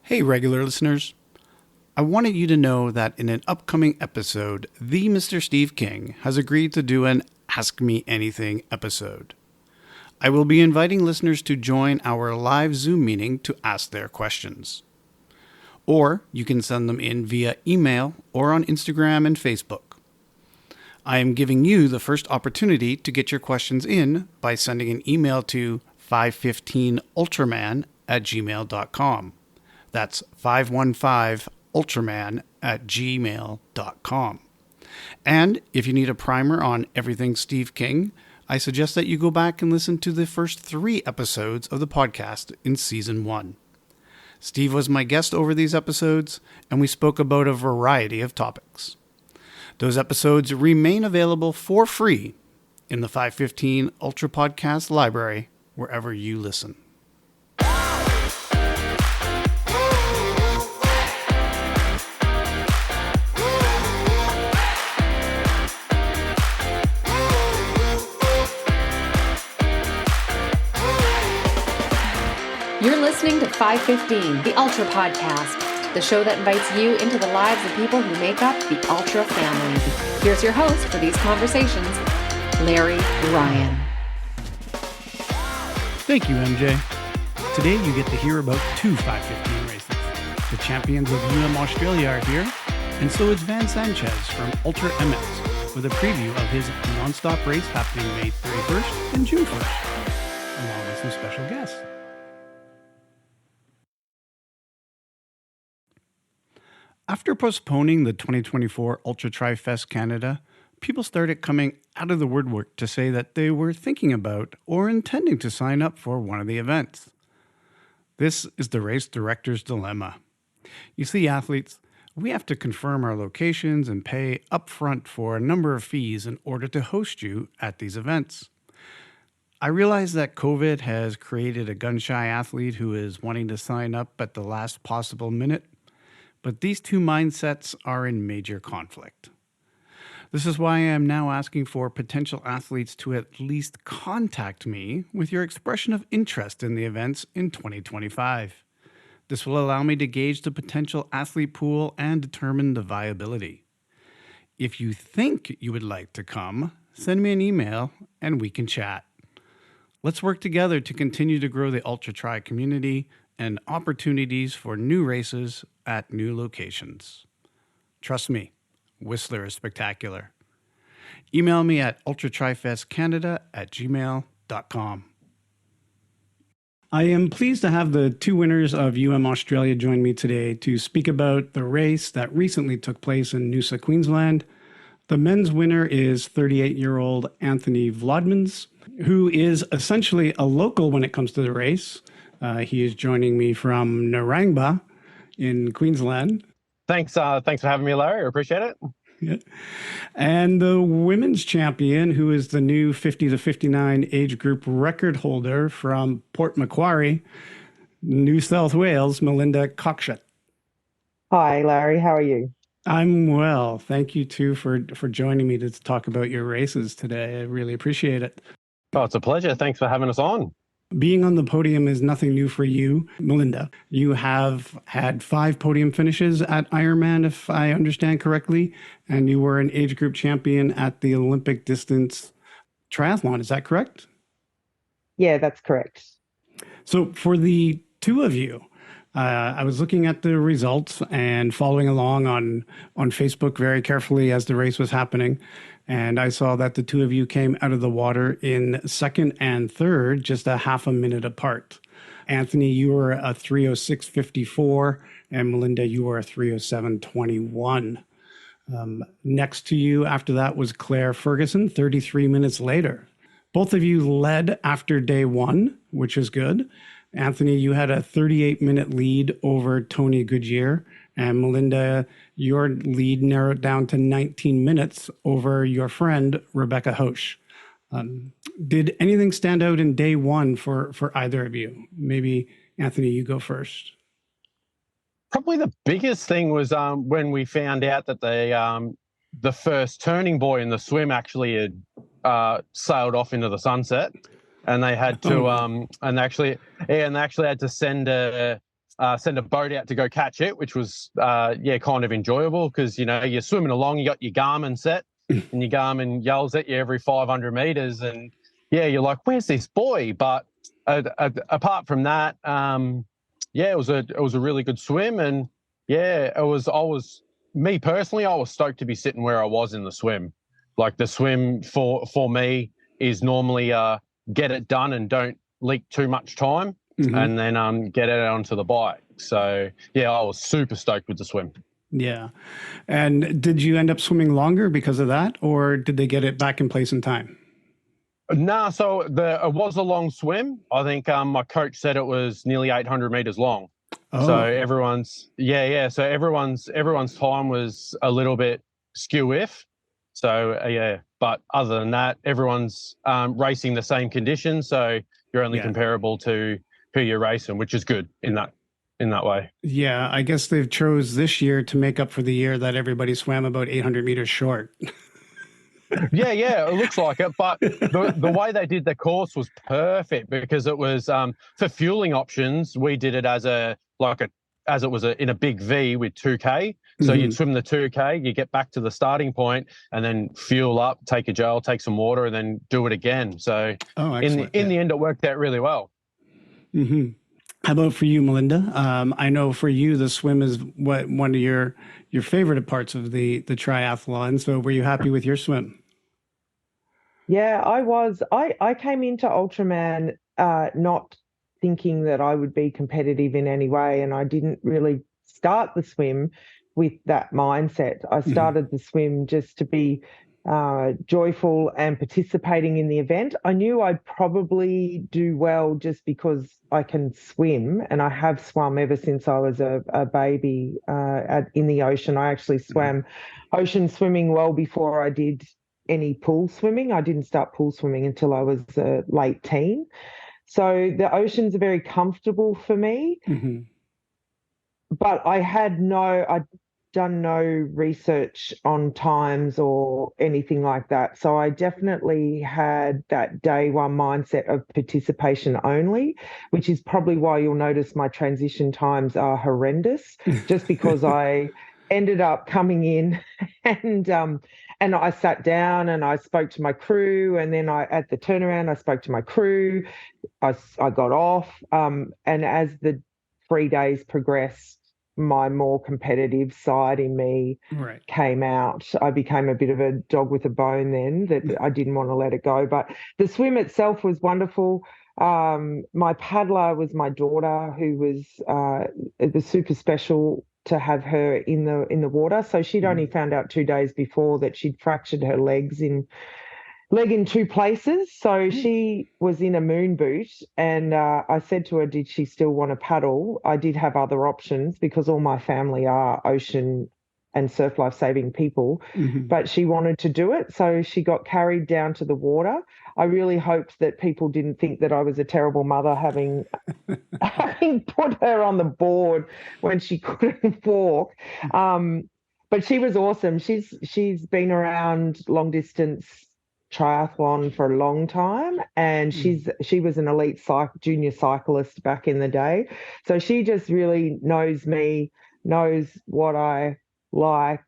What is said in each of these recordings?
Hey, regular listeners. I wanted you to know that in an upcoming episode, the Mr. Steve King has agreed to do an Ask Me Anything episode. I will be inviting listeners to join our live Zoom meeting to ask their questions. Or you can send them in via email or on Instagram and Facebook. I am giving you the first opportunity to get your questions in by sending an email to 515ultraman@gmail.com. That's 515ultraman@gmail.com. And if you need a primer on everything Steve King, I suggest that you go back and listen to the first 3 episodes of the podcast in Season 1. Steve was my guest over these episodes, and we spoke about a variety of topics. Those episodes remain available for free in the 515 Ultra Podcast library, wherever you listen. You're listening to 515, the Ultra Podcast, the show that invites you into the lives of people who make up the Ultra family. Here's your host for these conversations, Larry Ryan. Thank you, MJ. Today you get to hear about 2 515 races. The champions of Australia are here, and so is Van Sanchez from UltraMX with a preview of his non-stop race happening May 31st and June 1st, along with some special guests. After postponing the 2024 Ultra Tri-Fest Canada, people started coming out of the woodwork to say that they were thinking about or intending to sign up for one of the events. This is the race director's dilemma. You see, athletes, we have to confirm our locations and pay upfront for a number of fees in order to host you at these events. I realize that COVID has created a gun-shy athlete who is wanting to sign up at the last possible minute. But these two mindsets are in major conflict. This is why I am now asking for potential athletes to at least contact me with your expression of interest in the events in 2025. This will allow me to gauge the potential athlete pool and determine the viability. If you think you would like to come, send me an email and we can chat. Let's work together to continue to grow the Ultra Tri community and opportunities for new races at new locations. Trust me, Whistler is spectacular. Email me at ultratrifestcanada@gmail.com. I am pleased to have the 2 winners of Australia join me today to speak about the race that recently took place in Noosa, Queensland. The men's winner is 38-year-old Anthony Vloedmans, who is essentially a local when it comes to the race. He is joining me from Narangba in Queensland. Thanks for having me, Larry. I appreciate it. Yeah. And the women's champion, who is the new 50 to 59 age group record holder from Port Macquarie, New South Wales, Melinda Cockshutt. Hi, Larry. How are you? I'm well. Thank you, too, for joining me to talk about your races today. I really appreciate it. Oh, it's a pleasure. Thanks for having us on. Being on the podium is nothing new for you, Melinda. You have had 5 podium finishes at Ironman, if I understand correctly, and you were an age group champion at the Olympic distance triathlon. Is that correct? Yeah, that's correct. So for the 2 of you, I was looking at the results and following along on Facebook very carefully as the race was happening. And I saw that the 2 of you came out of the water in 2nd and 3rd, just a half a minute apart. Anthony, you were a 3:06:54, and Melinda, you were a 3:07:21. Next to you after that was Claire Ferguson, 33 minutes later. Both of you led after day 1, which is good. Anthony, you had a 38-minute lead over Tony Goodyear. And Melinda, your lead narrowed down to 19 minutes over your friend, Rebecca Hosch. Did anything stand out in day 1 for either of you? Maybe, Anthony, you go first. Probably the biggest thing was when we found out that the first turning buoy in the swim actually had sailed off into the sunset. And they had to, and they actually had to send a send a boat out to go catch it, which was kind of enjoyable because you're swimming along, you got your Garmin set, and your Garmin yells at you every 500 meters, and you're like, "Where's this boy?" But apart from that, it was a really good swim, and me personally, I was stoked to be sitting where I was in the swim. Like the swim for me is normally get it done and don't leak too much time, and then get it onto the bike. So I was super stoked with the swim. Yeah. And did you end up swimming longer because of that, or did they get it back in place in time? Nah, so it was a long swim. I think my coach said it was nearly 800 meters long. Oh. So everyone's So everyone's time was a little bit skew-if. So but other than that, everyone's racing the same conditions. So you're only comparable to who you're racing, which is good in that way. Yeah, I guess they've chose this year to make up for the year that everybody swam about 800 meters short. Yeah, it looks like it. But the way they did the course was perfect because it was for fueling options. We did it as it was in a big V with 2K. So you'd swim the 2K, you get back to the starting point, and then fuel up, take a gel, take some water, and then do it again. So in the end, it worked out really well. Mm-hmm. How about for you, Melinda? I know for you, the swim is one of your favorite parts of the triathlon. So were you happy with your swim? Yeah, I was. I came into Ultraman not thinking that I would be competitive in any way, and I didn't really start the swim with that mindset. I started the swim just to be joyful and participating in the event. I knew I'd probably do well just because I can swim, and I have swum ever since I was a baby in the ocean. I actually swam ocean swimming well before I did any pool swimming. I didn't start pool swimming until I was a late teen. So the oceans are very comfortable for me. But I'd done no research on times or anything like that. So I definitely had that day one mindset of participation only, which is probably why you'll notice my transition times are horrendous, just because I ended up coming in and I sat down and I spoke to my crew, and then at the turnaround, I spoke to my crew. I got off, and as the 3 days progressed, my more competitive side in me came out. I became a bit of a dog with a bone then, that I didn't want to let it go. But the swim itself was wonderful. My paddler was my daughter, who it was super special to have her in the water. So she'd only found out 2 days before that she'd fractured her leg in two places. So she was in a moon boot, and I said to her, did she still want to paddle? I did have other options because all my family are ocean and surf life saving people, but she wanted to do it. So she got carried down to the water. I really hoped that people didn't think that I was a terrible mother having put her on the board when she couldn't walk. But she was awesome. She's been around long distance triathlon for a long time, and she was an elite junior cyclist back in the day. So she just really knows me, knows what I like,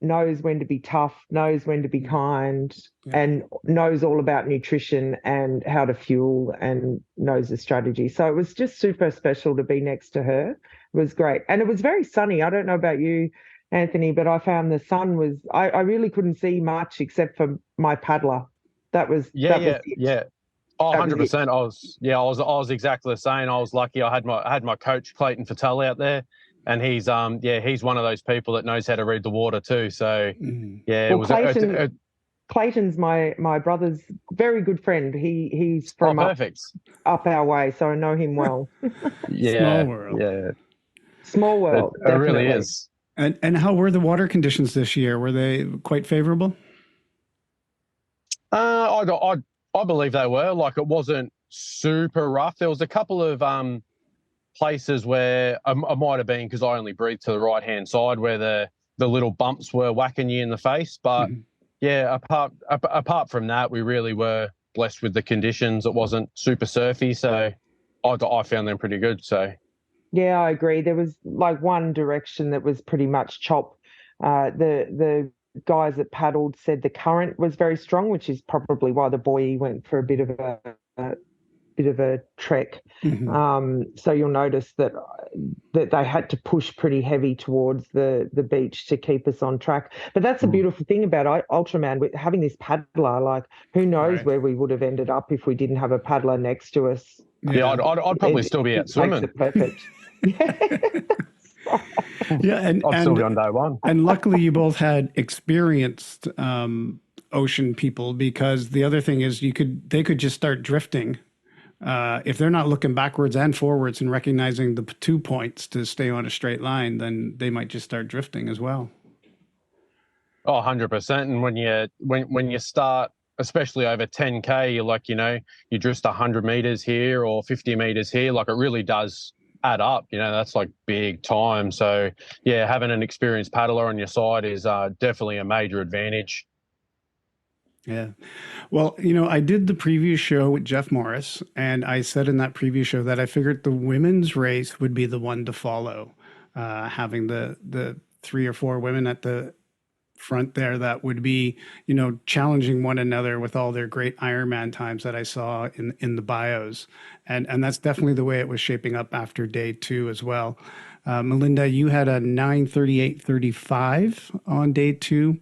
knows when to be tough, knows when to be kind, and knows all about nutrition and how to fuel, and knows the strategy. So it was just super special to be next to her. It was great. And it was very sunny. I don't know about you, Anthony, but I found the sun was, I really couldn't see much except for my paddler. That was it. Oh, 100%. I was exactly the same. I was lucky. I had my coach Clayton Fatale out there, and he's one of those people that knows how to read the water too. So it was Clayton's my brother's very good friend. He's from up our way, so I know him well. Small world. Yeah, small world. It really is. And how were the water conditions this year? Were they quite favorable? I believe they were. Like, it wasn't super rough. There was a couple of places where I might have been, because I only breathed to the right-hand side, where the little bumps were whacking you in the face. But apart from that, we really were blessed with the conditions. It wasn't super surfy, so I found them pretty good. So Yeah, I agree. There was like one direction that was pretty much chop. The guys that paddled said the current was very strong, which is probably why the buoy went for a bit of a trek. Mhm. So you'll notice that they had to push pretty heavy towards the beach to keep us on track. But that's the beautiful thing about Ultraman, with having this paddler. Like, who knows Right. where we would have ended up if we didn't have a paddler next to us. Yeah, Yeah. I'd probably still be out It makes swimming. it perfect. Yeah. Yeah, I'd still be on day one. and luckily you both had experienced ocean people, because the other thing is they could just start drifting. If they're not looking backwards and forwards and recognizing the 2 points to stay on a straight line, then they might just start drifting as well. Oh, 100%. And when you start, especially over 10K, you're like, you drift 100 meters here or 50 meters here, like it really does add up. That's like big time. So yeah, having an experienced paddler on your side is definitely a major advantage. Yeah. Well, I did the previous show with Jeff Morris, and I said in that previous show that I figured the women's race would be the one to follow, having the 3 or 4 women at the front there that would be, challenging one another with all their great Ironman times that I saw in the bios. And that's definitely the way it was shaping up after day 2 as well. Melinda, you had a 9:38:35 on day 2.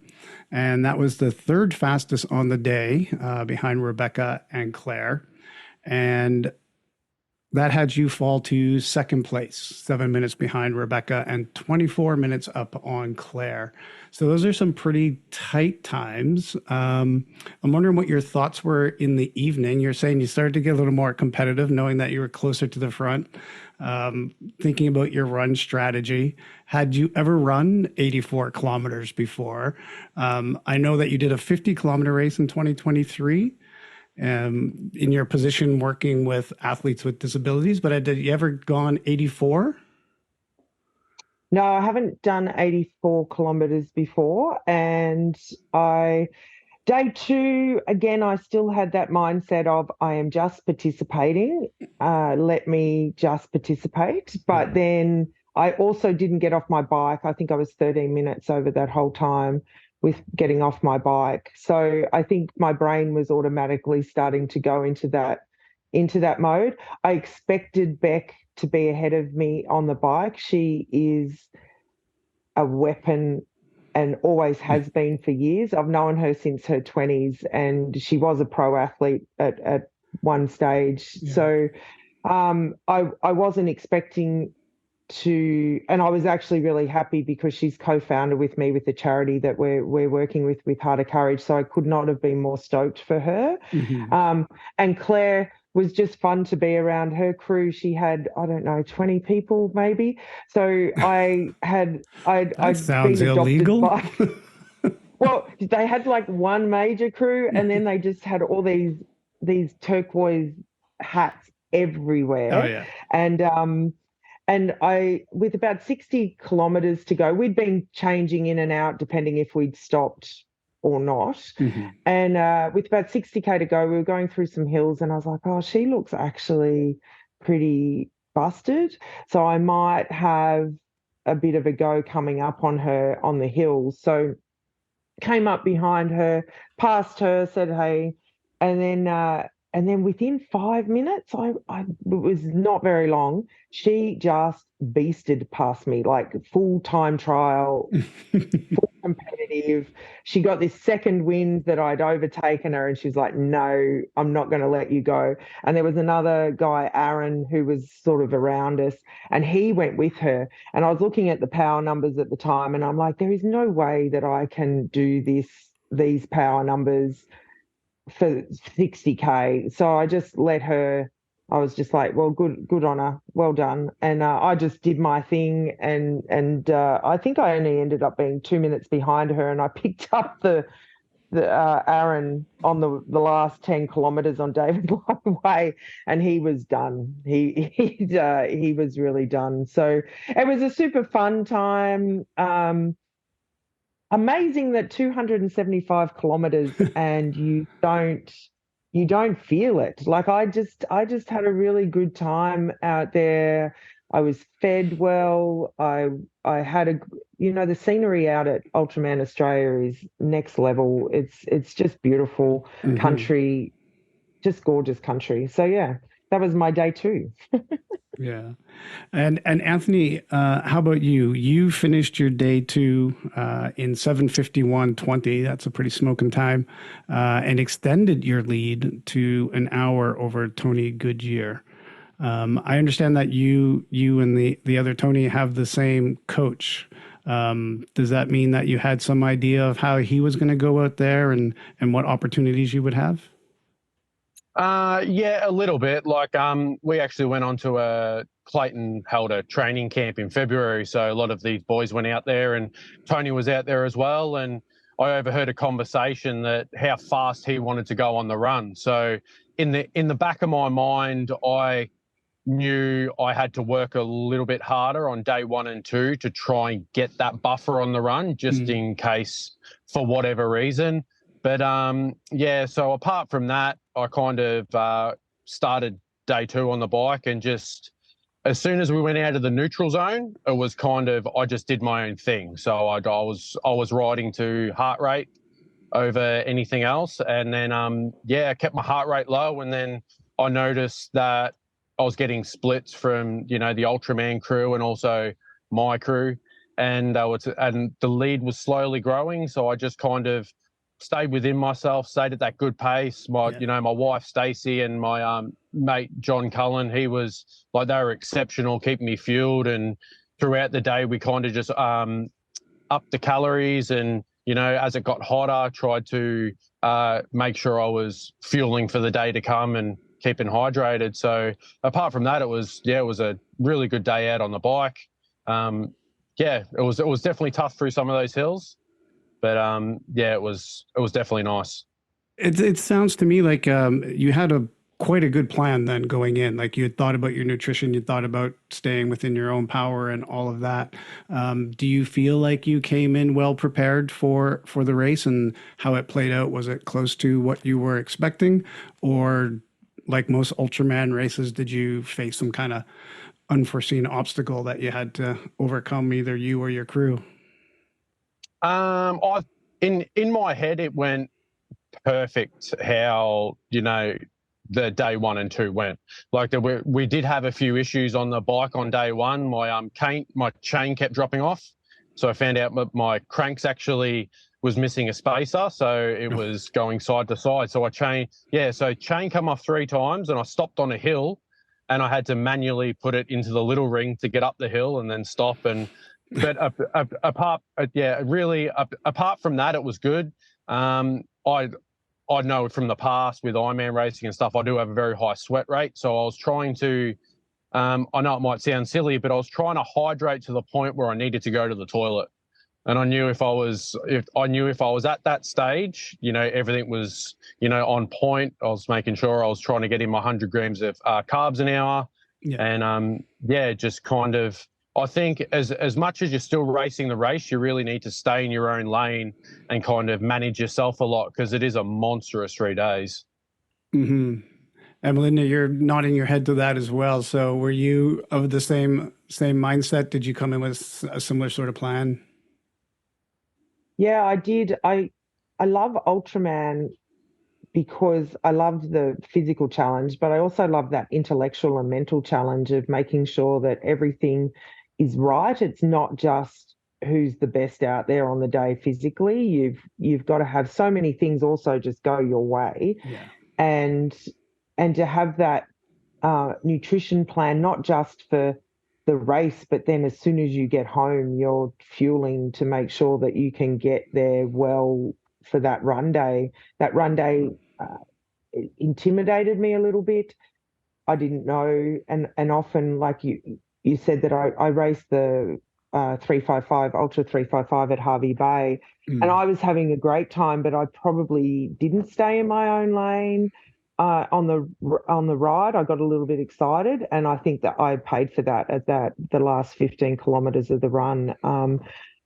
And that was the 3rd fastest on the day, behind Rebecca and Claire. And that had you fall to 2nd place, 7 minutes behind Rebecca and 24 minutes up on Claire. So those are some pretty tight times. I'm wondering what your thoughts were in the evening. You're saying you started to get a little more competitive, knowing that you were closer to the front, thinking about your run strategy. Had you ever run 84 kilometers before? I know that you did a 50-kilometer race in 2023. In your position working with athletes with disabilities, but had you ever gone 84? No, I haven't done 84 kilometers before. And day 2, again, I still had that mindset of I am just participating. Let me just participate. But then I also didn't get off my bike. I think I was 13 minutes over that whole time with getting off my bike. So I think my brain was automatically starting to go into that mode. I expected Beck to be ahead of me on the bike. She is a weapon and always has been for years. I've known her since her 20s, and she was a pro athlete at one stage. Yeah. So I wasn't expecting to, and I was actually really happy because she's co-founder with me with the charity that we're working with Heart of Courage. So I could not have been more stoked for her. Mm-hmm. And Claire was just fun to be around. Her crew, she had, I don't know, 20 people maybe. So I'd sounds been illegal. Adopted by, well, they had like one major crew, and then they just had all these turquoise hats everywhere. Oh yeah. And I, with about 60 kilometers to go, we'd been changing in and out depending if we'd stopped or not. Mm-hmm. And with about 60K to go, we were going through some hills, and I was like, oh, she looks actually pretty busted. So I might have a bit of a go coming up on her on the hills. So came up behind her, passed her, said, hey, and then within 5 minutes, it was not very long, she just beasted past me, like full time trial, full competitive. She got this second wind that I'd overtaken her, and she's like, no, I'm not going to let you go. And there was another guy, Aaron, who was sort of around us, and he went with her. And I was looking at the power numbers at the time, and I'm like, there is no way that I can do these power numbers for 60K. So I just let her, I was just like, well, good on her, well done. And I just did my thing, and I think I only ended up being 2 minutes behind her, and I picked up the Aaron on the last 10 kilometers on David Way, and he was done. He was really done. So it was a super fun time. Amazing that 275 kilometers and you don't feel it. Like I just had a really good time out there. I was fed well. I had the scenery out at UltraMan Australia is next level. It's just beautiful country, just gorgeous country. So yeah, that was my day too. Yeah. And Anthony, how about you? You finished your day two in 7:51:20. That's a pretty smoking time, and extended your lead to an hour over Tony Goodyear. I understand that you and the other Tony have the same coach. Does that mean that you had some idea of how he was going to go out there and what opportunities you would have? Yeah, a little bit. Like, we actually went on to Clayton held a training camp in February, so a lot of these boys went out there, and Tony was out there as well. And I overheard a conversation that how fast he wanted to go on the run. So in the back of my mind, I knew I had to work a little bit harder on day 1 and 2 to try and get that buffer on the run, just in case for whatever reason. But yeah, so apart from that, I kind of started day 2 on the bike, and just as soon as we went out of the neutral zone, it was kind of I just did my own thing. So I was riding to heart rate over anything else, and then yeah, I kept my heart rate low, and then I noticed that I was getting splits from the UltraMan crew and also my crew, and the lead was slowly growing. So I just kind of stayed within myself, stayed at that good pace. My wife Stacey and my mate John Cullen, he was like, they were exceptional, keeping me fueled. And throughout the day, we kind of just upped the calories, and as it got hotter, tried to make sure I was fueling for the day to come and keeping hydrated. So apart from that, it was a really good day out on the bike. Yeah, it was definitely tough through some of those hills. But yeah, it was definitely nice. It sounds to me like you had quite a good plan then going in. Like you had thought about your nutrition, you thought about staying within your own power and all of that. Do you feel like you came in well prepared for the race and how it played out? Was it close to what you were expecting, or like most Ultraman races, did you face some kind of unforeseen obstacle that you had to overcome, either you or your crew? In my head, it went perfect how the day 1 and 2 went. Like we did have a few issues on the bike on day 1. My chain kept dropping off, so I found out my cranks actually was missing a spacer, so it was going side to side. So chain come off 3 times, and I stopped on a hill, and I had to manually put it into the little ring to get up the hill and then stop. But apart from that, it was good. I know from the past with Ironman racing and stuff, I do have a very high sweat rate. So I was trying to, I know it might sound silly, but I was trying to hydrate to the point where I needed to go to the toilet. And I knew if I was at that stage, everything was, on point. I was making sure I was trying to get in my 100 grams of carbs an hour. Yeah. And just kind of, I think as much as you're still racing the race, you really need to stay in your own lane and kind of manage yourself a lot, because it is a monstrous 3 days. Mm-hmm. And Melinda, you're nodding your head to that as well. So were you of the same mindset? Did you come in with a similar sort of plan? Yeah, I did. I love Ultraman because I loved the physical challenge, but I also love that intellectual and mental challenge of making sure that everything is right. It's not just who's the best out there on the day physically. You've got to have so many things also just go your way. Yeah. And to have that nutrition plan, not just for the race, but then as soon as you get home, you're fueling to make sure that you can get there well for that run day. That run day intimidated me a little bit. I didn't know, and often, like you said, that I raced the 355 Ultra 355 at Harvey Bay, and I was having a great time, but I probably didn't stay in my own lane. On the ride, I got a little bit excited, and I think that I paid for that at the last 15 kilometers of the run.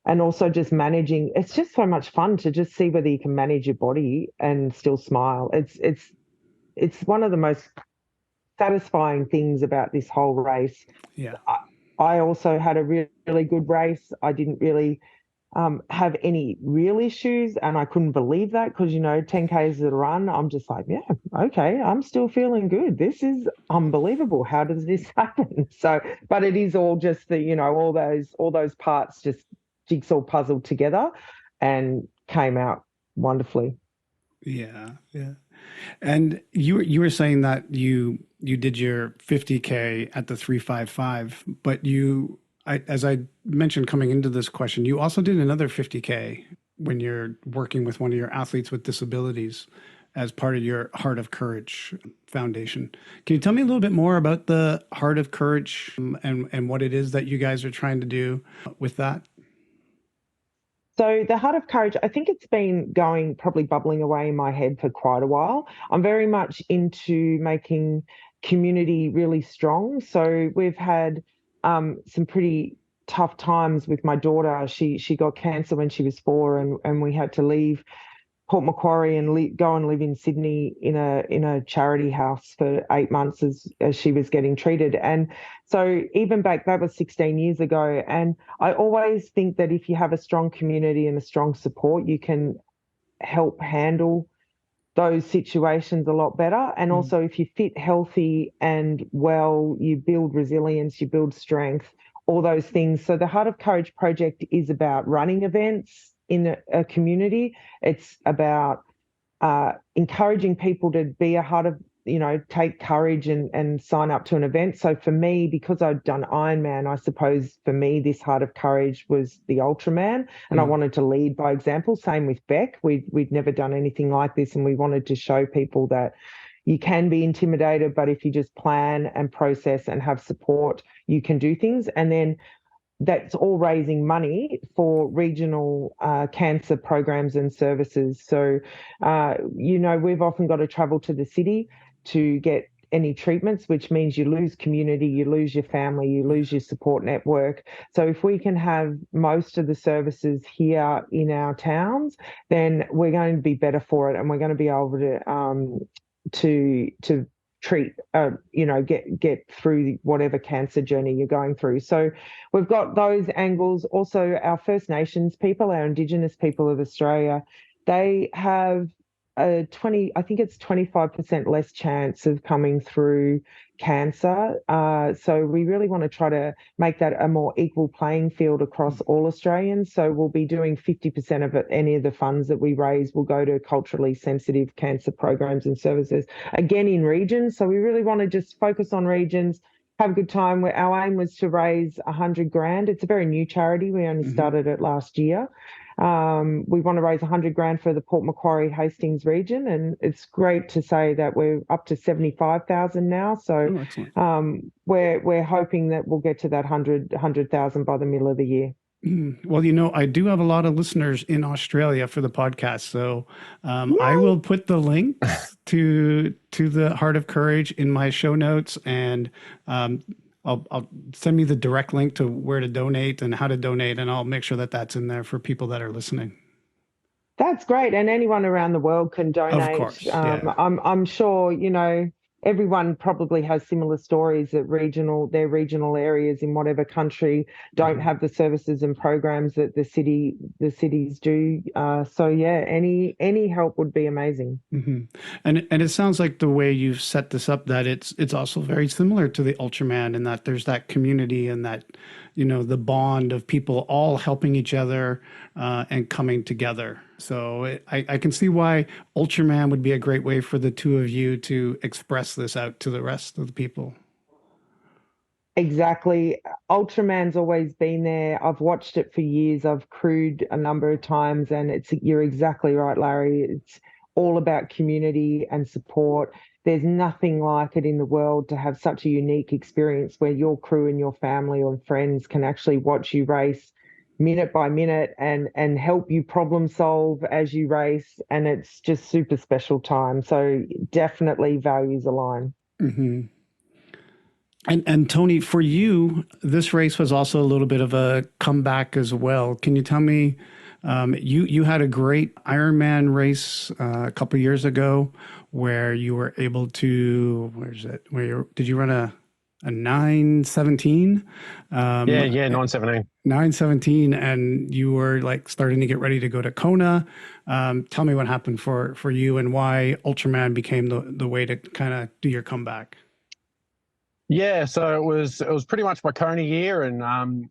And also just managing. It's just so much fun to just see whether you can manage your body and still smile. It's one of the most satisfying things about this whole race. Yeah. I also had a really good race. I didn't really have any real issues, and I couldn't believe that because 10Ks at a run, I'm just like, yeah, okay, I'm still feeling good. This is unbelievable. How does this happen? So, but it is all just the all those parts just jigsaw puzzled together, and came out wonderfully. Yeah, yeah. And you were saying that you did your 50K at the 355, but as I mentioned coming into this question, you also did another 50K when you're working with one of your athletes with disabilities as part of your Heart of Courage Foundation. Can you tell me a little bit more about the Heart of Courage, and what it is that you guys are trying to do with that? So the Heart of Courage, I think it's been going, probably bubbling away in my head for quite a while. I'm very much into making community really strong. So we've had some pretty tough times with my daughter. She got cancer when she was 4, and we had to leave Port Macquarie and go and live in Sydney in a charity house for 8 months as she was getting treated. And so even back, that was 16 years ago. And I always think that if you have a strong community and a strong support, you can help handle those situations a lot better. And also, if you fit healthy and well, you build resilience, you build strength, all those things. So the Heart of Courage project is about running events in a community. It's about encouraging people to be a heart of, take courage and sign up to an event. So for me, because I'd done Ironman, I suppose for me, this Heart of Courage was the Ultraman, and I wanted to lead by example. Same with Beck. We'd never done anything like this, and we wanted to show people that you can be intimidated, but if you just plan and process and have support, you can do things. And then that's all raising money for regional cancer programs and services. So, we've often got to travel to the city to get any treatments, which means you lose community, you lose your family, you lose your support network. So if we can have most of the services here in our towns, then we're going to be better for it, and we're going to be able to treat, get through whatever cancer journey you're going through. So we've got those angles. Also, our First Nations people, our Indigenous people of Australia, they have I think it's 25% less chance of coming through cancer. So we really want to try to make that a more equal playing field across all Australians. So we'll be doing 50% of it. Any of the funds that we raise will go to culturally sensitive cancer programs and services, again, in regions. So we really want to just focus on regions, have a good time. Our aim was to raise 100 grand. It's a very new charity. We only started it last year. We want to raise 100 grand for the Port Macquarie Hastings region, and it's great to say that we're up to 75,000 now. So we're hoping that we'll get to that 100,000 by the middle of the year. Well, I do have a lot of listeners in Australia for the podcast, so I will put the links to the Heart of Courage in my show notes, and I'll send me the direct link to where to donate and how to donate, and I'll make sure that that's in there for people that are listening. That's great, and anyone around the world can donate. Of course, yeah. I'm sure everyone probably has similar stories that their regional areas in whatever country don't have the services and programs that the cities do. So yeah, any help would be amazing. And it sounds like the way you've set this up, that it's also very similar to the Ultraman, in that there's that community and that the bond of people all helping each other and coming together. So I can see why Ultraman would be a great way for the two of you to express this out to the rest of the people. Exactly. Ultraman's always been there. I've watched it for years. I've crewed a number of times, and you're exactly right, Larry. It's all about community and support. There's nothing like it in the world to have such a unique experience where your crew and your family or friends can actually watch you race minute by minute and help you problem solve as you race. And it's just super special time. So definitely values align. And Tony, for you, this race was also a little bit of a comeback as well. Can you tell me, you had a great Ironman race a couple of years ago where you were able to, did you run a a 9:17. Yeah, 9:17. 9:17, and you were like starting to get ready to go to Kona. Tell me what happened for you and why Ultraman became the way to kind of do your comeback. Yeah, so it was pretty much my Kona year, and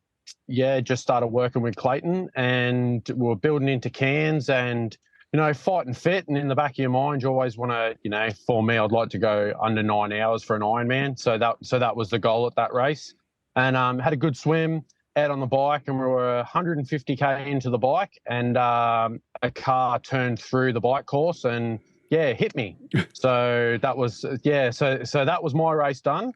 just started working with Clayton, and we were building into Cairns, and fight and fit, and in the back of your mind, you always want to, for me, I'd like to go under 9 hours for an Ironman. So that was the goal at that race, and had a good swim out on the bike, and we were 150k into the bike, and a car turned through the bike course and hit me. So that was so that was my race done.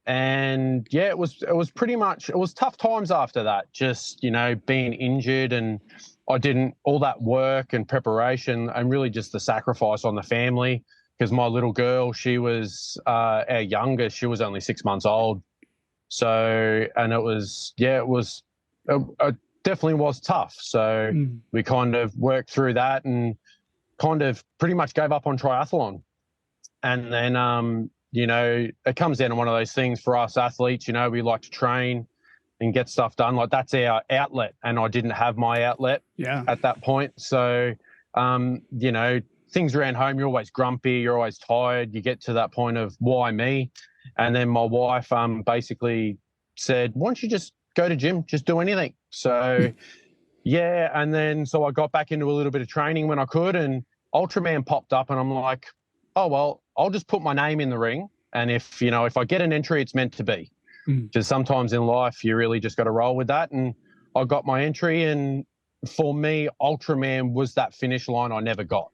And it was pretty much, it was tough times after that, just being injured, and I didn't all that work and preparation, and really just the sacrifice on the family, because my little girl, she was our youngest, she was only 6 months old. So, and it definitely was tough. So we kind of worked through that and kind of pretty much gave up on triathlon. And then it comes down to one of those things for us athletes, we like to train and get stuff done. Like, that's our outlet, and I didn't have my outlet at that point. So, things around home, you're always grumpy, you're always tired. You get to that point of, why me? And then my wife basically said, why don't you just go to gym, just do anything? So, and then so I got back into a little bit of training when I could, and Ultraman popped up, and I'm like, oh, well, I'll just put my name in the ring. And if I get an entry, it's meant to be. Because sometimes in life, you really just got to roll with that. And I got my entry. And for me, Ultraman was that finish line I never got.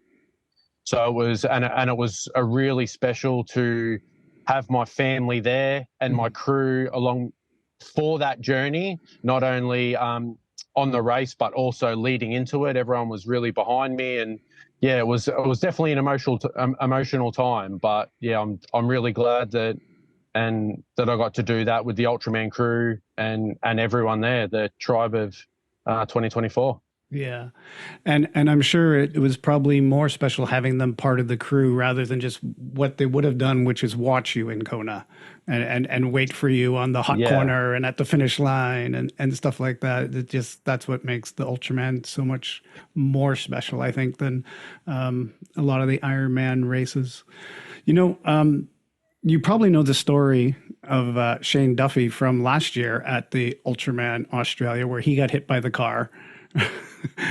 So it was, and it was a really special to have my family there and my crew along for that journey, not only on the race, but also leading into it. Everyone was really behind me, and it was definitely an emotional time. But I'm really glad that I got to do that with the Ultraman crew and everyone there, the tribe of 2024. Yeah. And I'm sure it was probably more special having them part of the crew rather than just what they would have done, which is watch you in Kona and wait for you on the hot corner and at the finish line and stuff like that. That's what makes the Ultraman so much more special, I think, than a lot of the Ironman races. You probably know the story of Shane Duffy from last year at the Ultraman Australia, where he got hit by the car.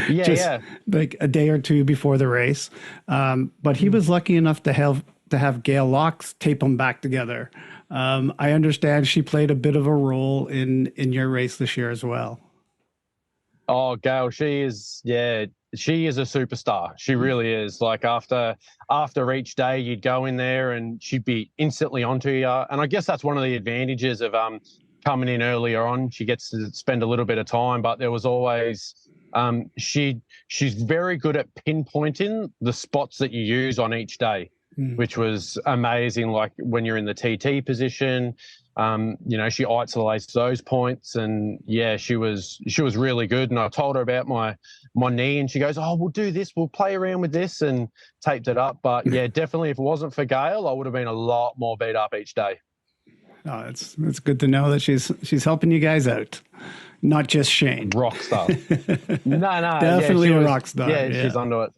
Like a day or two before the race. But he was lucky enough to have Gail Locks tape them back together. I understand she played a bit of a role in your race this year as well. Oh, Gail, she is a superstar. She really is. Like, after each day, you'd go in there and she'd be instantly onto you. And I guess that's one of the advantages of coming in earlier on. She gets to spend a little bit of time, but there was always she's very good at pinpointing the spots that you use on each day, which was amazing. Like, when you're in the TT position, she isolates those points, and she was really good. And I told her about my knee, and she goes, oh, we'll do this, we'll play around with this, and taped it up. But definitely, if it wasn't for Gail, I would have been a lot more beat up each day. Oh, it's good to know that she's helping you guys out, not just Shane. Rock star. No, definitely a rock star. Yeah, she's onto it.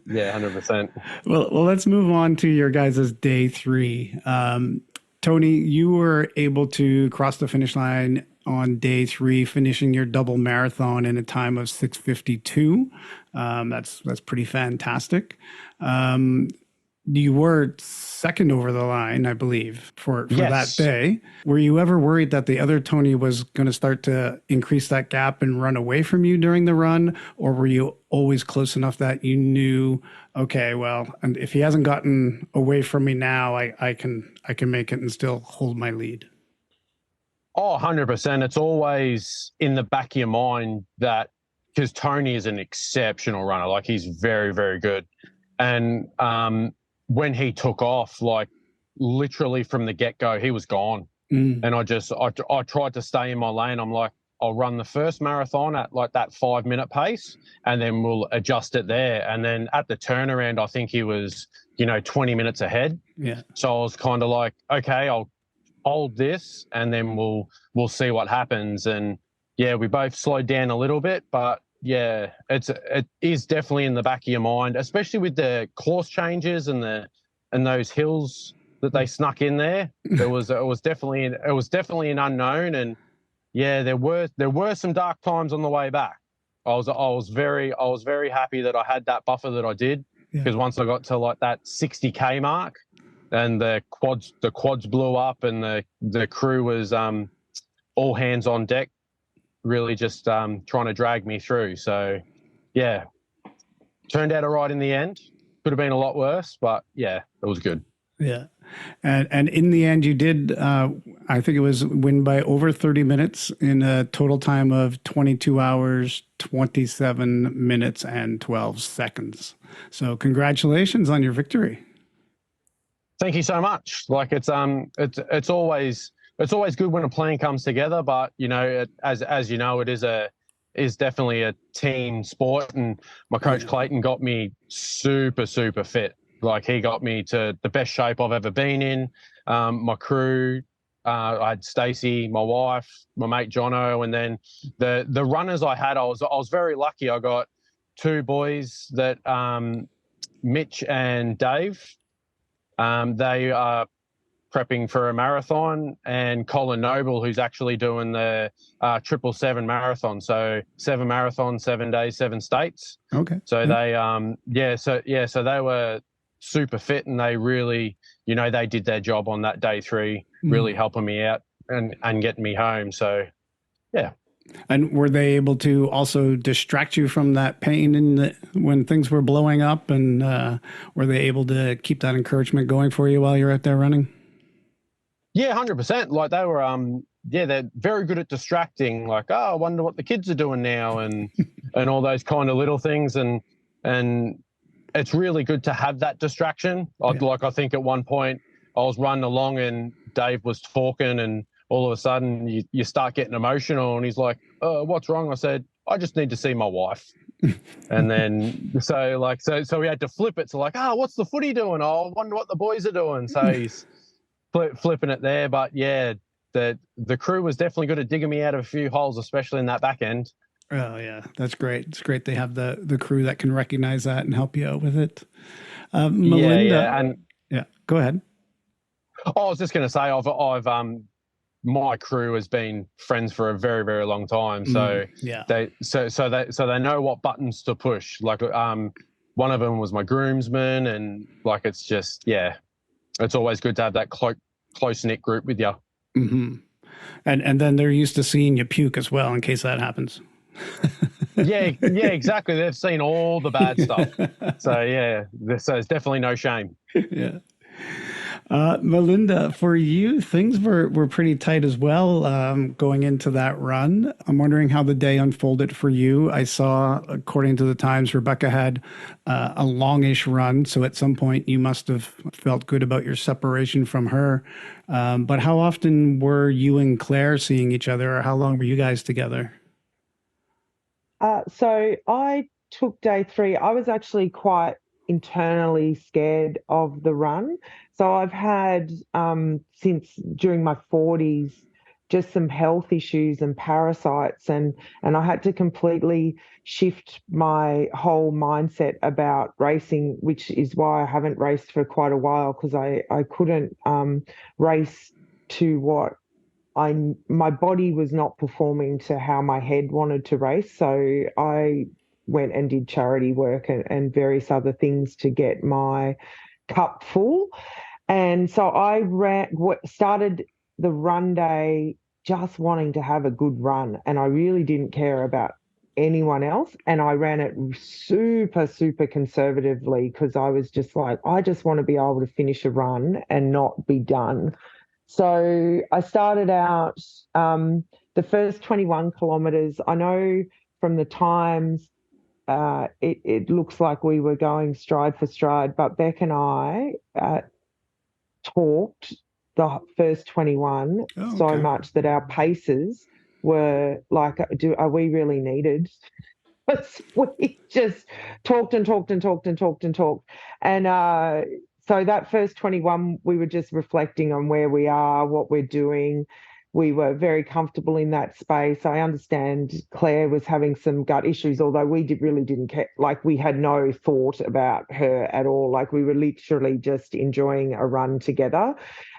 100%. Well, let's move on to your guys' day 3. Tony, you were able to cross the finish line on day 3, finishing your double marathon in a time of 6:52. That's pretty fantastic. You were second over the line, I believe, for that day. Were you ever worried that the other Tony was going to start to increase that gap and run away from you during the run? Or were you always close enough that you knew, okay, well, and if he hasn't gotten away from me now, I can make it and still hold my lead? Oh, 100%. It's always in the back of your mind that, because Tony is an exceptional runner, like, he's very, very good. And when he took off, like, literally from the get-go, he was gone. And I tried to stay in my lane. I'm like, I'll run the first marathon at like that 5-minute pace, and then we'll adjust it there. And then at the turnaround, I think he was, 20 minutes ahead. Yeah. So I was kind of like, okay, I'll hold this, and then we'll see what happens. And yeah, we both slowed down a little bit, but yeah, it is definitely in the back of your mind, especially with the course changes and those hills that they snuck in there. It was definitely an unknown, and yeah, there were some dark times on the way back. I was very happy that I had that buffer that I did, because once I got to like that 60K mark, and the quads blew up, and the crew was all hands on deck, really just trying to drag me through. So yeah, turned out all right in the end. Could have been a lot worse, but yeah, it was good. Yeah. And in the end, you did, I think it was win by over 30 minutes in a total time of 22 hours, 27 minutes, and 12 seconds. So congratulations on your victory. Thank you so much. Like it's always good when a plan comes together, but you know, as you know, it is definitely a team sport, and my coach Clayton got me super fit. Like he got me to the best shape I've ever been in. My crew, I had Stacey, my wife, my mate Jono, and then the runners I had, I was very lucky. I got two boys that Mitch and Dave. They are prepping for a marathon, and Colin Noble, who's actually doing the 777 marathon. So 7 marathons, 7 days, 7 states. Okay. So they so they were super fit, and they really, you know, they did their job on that day 3, really helping me out and getting me home. So yeah. And were they able to also distract you from that pain when things were blowing up? And were they able to keep that encouragement going for you while you're out there running? Yeah, 100%. Like they were, they're very good at distracting. Like, oh, I wonder what the kids are doing now, and all those kind of little things. And it's really good to have that distraction. Like I think at one point I was running along and Dave was talking, and all of a sudden you start getting emotional, and he's like, "Oh, what's wrong?" I said, "I just need to see my wife." And then so we had to flip it to like, "Oh, what's the footy doing? Oh, I wonder what the boys are doing." So he's flipping it there. But yeah, the crew was definitely good at digging me out of a few holes, especially in that back end. Oh yeah, that's great. It's great they have the crew that can recognize that and help you out with it. Melinda, go ahead. I was just going to say, I've my crew has been friends for a very, very long time. So they know what buttons to push. Like one of them was my groomsman, and like it's just it's always good to have that close knit group with you. Mm-hmm. And then they're used to seeing you puke as well, in case that happens. yeah, exactly. They've seen all the bad stuff. So there's definitely no shame. Yeah. Melinda, for you, things were pretty tight as well going into that run. I'm wondering how the day unfolded for you. I saw, according to the Times, Rebecca had a longish run, so at some point you must have felt good about your separation from her. But how often were you and Claire seeing each other, or how long were you guys together? So I took day 3. I was actually quite internally scared of the run. So I've had, since during my 40s, just some health issues and parasites, and I had to completely shift my whole mindset about racing, which is why I haven't raced for quite a while, because I couldn't race to what my body was not performing to how my head wanted to race. So I went and did charity work and various other things to get my cup full. And so I started the run day just wanting to have a good run, and I really didn't care about anyone else. And I ran it super, super conservatively, because I was just like, I just want to be able to finish a run and not be done. So I started out the first 21 kilometres. I know from the Times it looks like we were going stride for stride, but Beck and I talked the first 21 so much that our paces were like, are we really needed? We just talked and talked and talked and talked and talked. And So that first 21, we were just reflecting on where we are, what we're doing. We were very comfortable in that space. I understand Claire was having some gut issues, although we really didn't care. Like, we had no thought about her at all. Like, we were literally just enjoying a run together.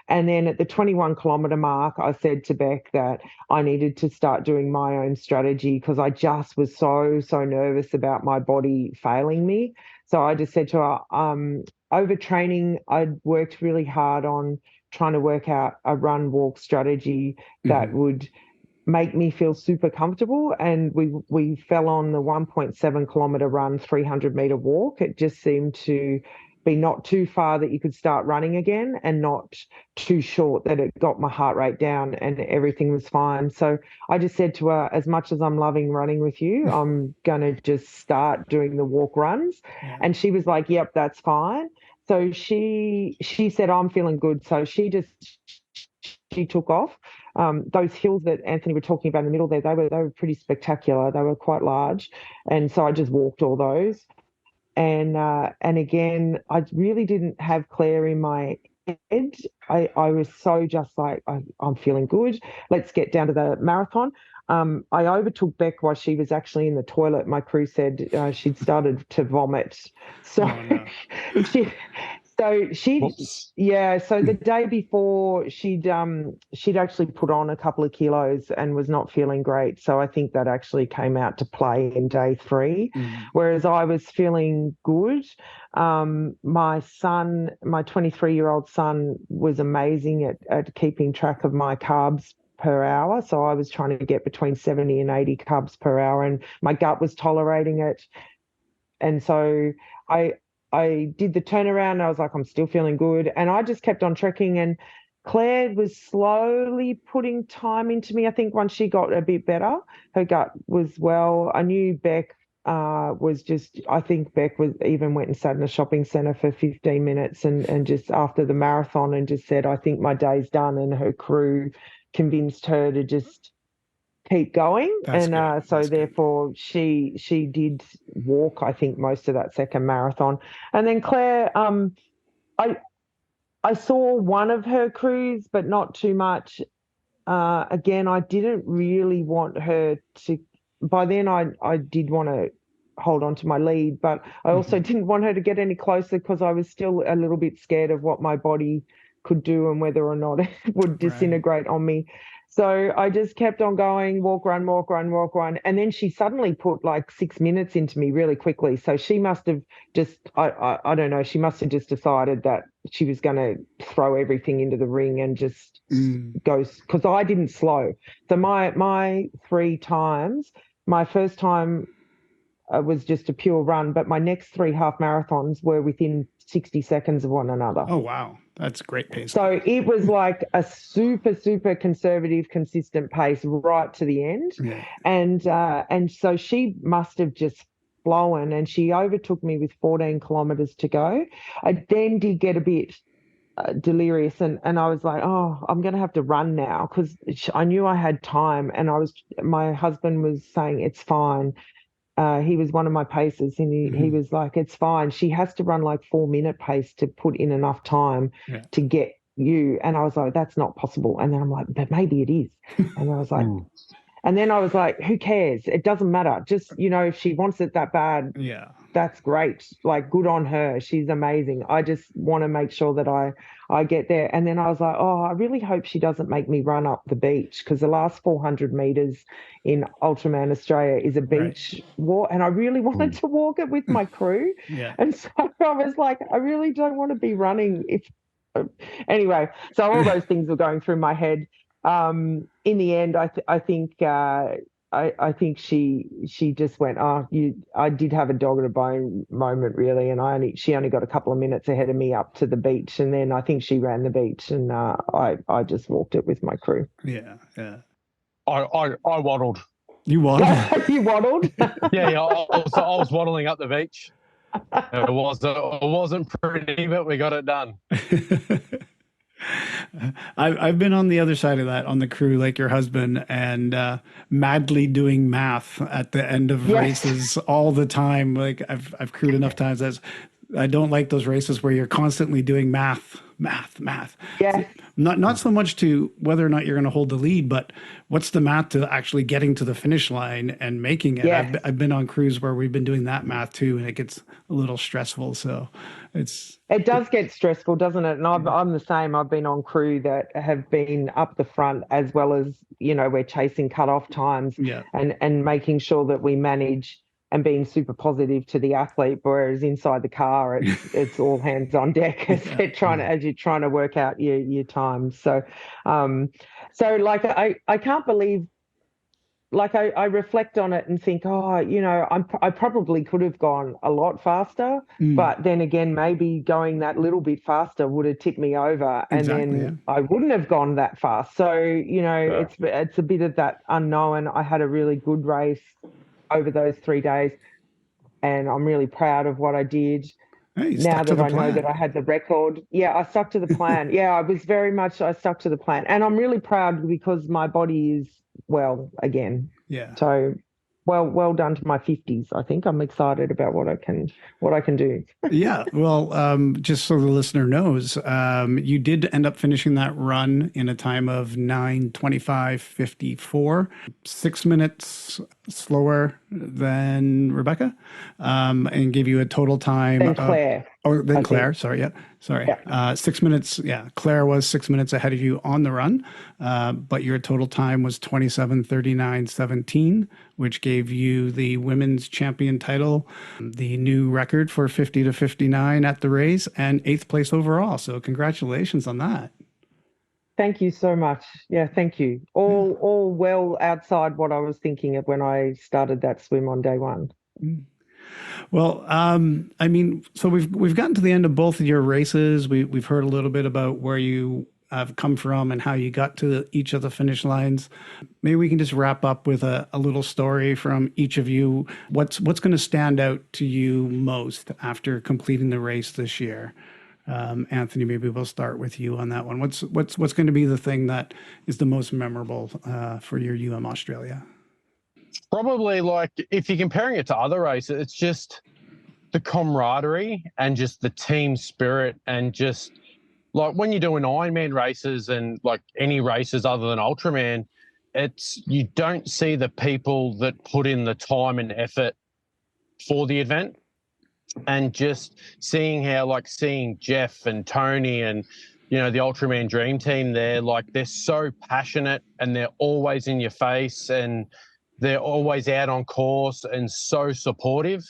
And then at the 21-kilometre mark, I said to Beck that I needed to start doing my own strategy because I just was so nervous about my body failing me. So I just said to her, overtraining, I'd worked really hard on trying to work out a run walk strategy that would make me feel super comfortable. And we fell on the 1.7 kilometre run, 300 metre walk. It just seemed to be not too far that you could start running again and not too short that it got my heart rate down and everything was fine. So I just said to her, as much as I'm loving running with you, I'm going to just start doing the walk runs. Yeah. And she was like, yep, that's fine. So she said, I'm feeling good. So she took off. Those hills that Anthony were talking about in the middle there, they were pretty spectacular. They were quite large. And so I just walked all those. And again, I really didn't have Claire in my head. I was so just like, I'm feeling good. Let's get down to the marathon. I overtook Beck while she was actually in the toilet. My crew said she'd started to vomit. So So the day before she'd actually put on a couple of kilos and was not feeling great. So I think that actually came out to play in day 3, whereas I was feeling good. My son, my 23-year-old son, was amazing at keeping track of my carbs per hour. So I was trying to get between 70 and 80 carbs per hour, and my gut was tolerating it. And so I did the turnaround and I was like, I'm still feeling good. And I just kept on trekking, and Claire was slowly putting time into me. I think once she got a bit better, her gut was well. I knew Beck I think Beck even went and sat in a shopping centre for 15 minutes and just after the marathon and just said, I think my day's done. And her crew convinced her to just keep going. Therefore she did walk, I think, most of that second marathon. And then Claire, I saw one of her crews, but not too much. Again, I didn't really want her to, by then I did want to hold on to my lead, but I also didn't want her to get any closer because I was still a little bit scared of what my body could do and whether or not it would disintegrate on me. So I just kept on going, walk, run. And then she suddenly put like 6 minutes into me really quickly. So she must have just, I don't know, she must have just decided that she was going to throw everything into the ring and just go, because I didn't slow. So my 3 times, my first time was just a pure run, but my next 3 half marathons were within 60 seconds of one another. Oh, wow. That's great pace. So it was like a super conservative, consistent pace right to the end. Yeah. And so she must have just flown, and she overtook me with 14 kilometres to go. I then did get a bit delirious and I was like, oh, I'm going to have to run now, because I knew I had time, and my husband was saying, it's fine. He was one of my pacers, and he was like, it's fine. She has to run like 4-minute pace to put in enough time to get you. And I was like, that's not possible. And then I'm like, but maybe it is. And I was like, and then I was like, who cares? It doesn't matter. Just, if she wants it that bad, that's great. Like, good on her. She's amazing. I just want to make sure that I get there. And then I was like, oh, I really hope she doesn't make me run up the beach, because the last 400 metres in UltraMan Australia is a beach walk, and I really wanted to walk it with my crew. And so I was like, I really don't want to be running anyway. So all those things were going through my head. In the end, I think she just went, I did have a dog at a bone moment, really, and she only got a couple of minutes ahead of me up to the beach, and then I think she ran the beach, and I just walked it with my crew. Yeah. I waddled. You waddled? You waddled? Yeah. I was waddling up the beach. It wasn't pretty, but we got it done. I've been on the other side of that, on the crew, like your husband, and madly doing math at the end of races all the time. Like I've crewed enough times. I don't like those races where you're constantly doing math. Yes. Not so much to whether or not you're going to hold the lead, but what's the math to actually getting to the finish line and making it? Yes. I've been on crews where we've been doing that math too, and it gets a little stressful. So it does get stressful, doesn't it? And I'm the same. I've been on crew that have been up the front, as well as, we're chasing cut-off times, yeah, and making sure that we manage and being super positive to the athlete, whereas inside the car it's all hands on deck as you're trying to work out your time. So like I can't believe, like I reflect on it and think, I probably could have gone a lot faster, but then again, maybe going that little bit faster would have tipped me over, and then I wouldn't have gone that fast. So it's a bit of that unknown. I had a really good race over those 3 days, and I'm really proud of what I did. Hey, now that I know that I had the record. Yeah, I stuck to the plan. I stuck to the plan, and I'm really proud because my body is well again. Yeah. So well done to my 50s. I think I'm excited about what I can do. Yeah. Well, just so the listener knows, you did end up finishing that run in a time of 9:25:54, 6 minutes slower than Rebecca, and gave you a total time. And Claire. Then Claire. Sorry. Yeah. Sorry. Yeah. 6 minutes. Yeah. Claire was 6 minutes ahead of you on the run, but your total time was 27:39:17, which gave you the women's champion title, the new record for 50 to 59 at the race, and 8th place overall. So congratulations on that. Thank you so much. Yeah, thank you. All well outside what I was thinking of when I started that swim on day one. Well, so we've gotten to the end of both of your races. We've heard a little bit about where you have come from and how you got to each of the finish lines. Maybe we can just wrap up with a little story from each of you. What's going to stand out to you most after completing the race this year? Anthony, maybe we'll start with you on that one. What's going to be the thing that is the most memorable for your Australia? Probably, like, if you're comparing it to other races, it's just the camaraderie and just the team spirit, and just like when you're doing Ironman races and like any races other than Ultraman, you don't see the people that put in the time and effort for the event. And just seeing Jeff and Tony and, the Ultraman Dream Team there, like, they're so passionate and they're always in your face and they're always out on course and so supportive.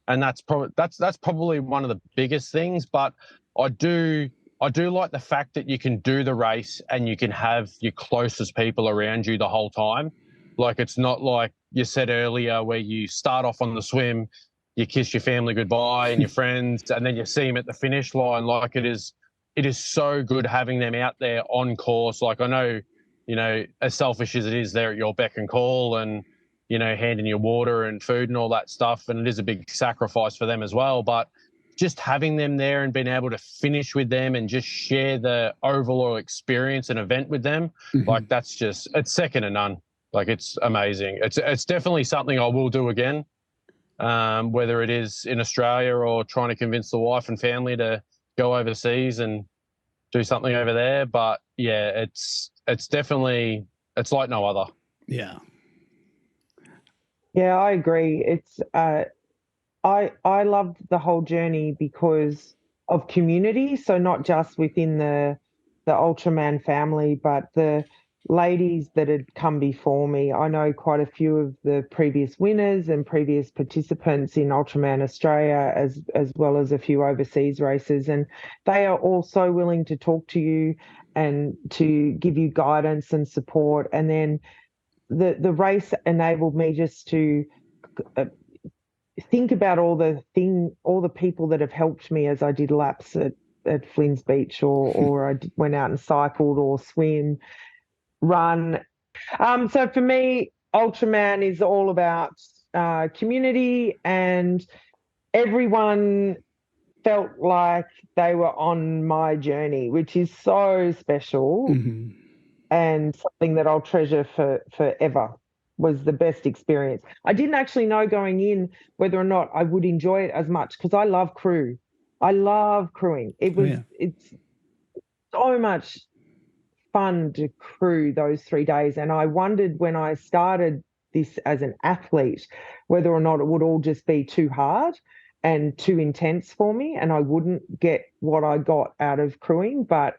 And that's probably one of the biggest things. But I do like the fact that you can do the race and you can have your closest people around you the whole time. Like, it's not like you said earlier where you start off on the swim, you kiss your family goodbye and your friends, and then you see them at the finish line. Like, it is so good having them out there on course. Like, I know, as selfish as it is, they're at your beck and call and, handing you water and food and all that stuff. And it is a big sacrifice for them as well. But just having them there and being able to finish with them and just share the overall experience and event with them, like, it's second to none. Like, it's amazing. It's definitely something I will do again. Whether it is in Australia or trying to convince the wife and family to go overseas and do something over there. But yeah, it's definitely, it's like no other. Yeah. Yeah, I agree. It's I loved the whole journey because of community. So not just within the Ultraman family, but the ladies that had come before me. I know quite a few of the previous winners and previous participants in Ultraman Australia, as well as a few overseas races, and they are all so willing to talk to you and to give you guidance and support. And then the race enabled me just to think about all the people that have helped me as I did laps at Flynn's Beach, or I went out and cycled or swim, run. So for me, Ultraman is all about community, and everyone felt like they were on my journey, which is so special and something that I'll treasure forever. Was the best experience. I didn't actually know going in whether or not I would enjoy it as much, because I love crew. I love crewing. It's so much fun to crew those 3 days. And I wondered when I started this as an athlete whether or not it would all just be too hard and too intense for me, and I wouldn't get what I got out of crewing. But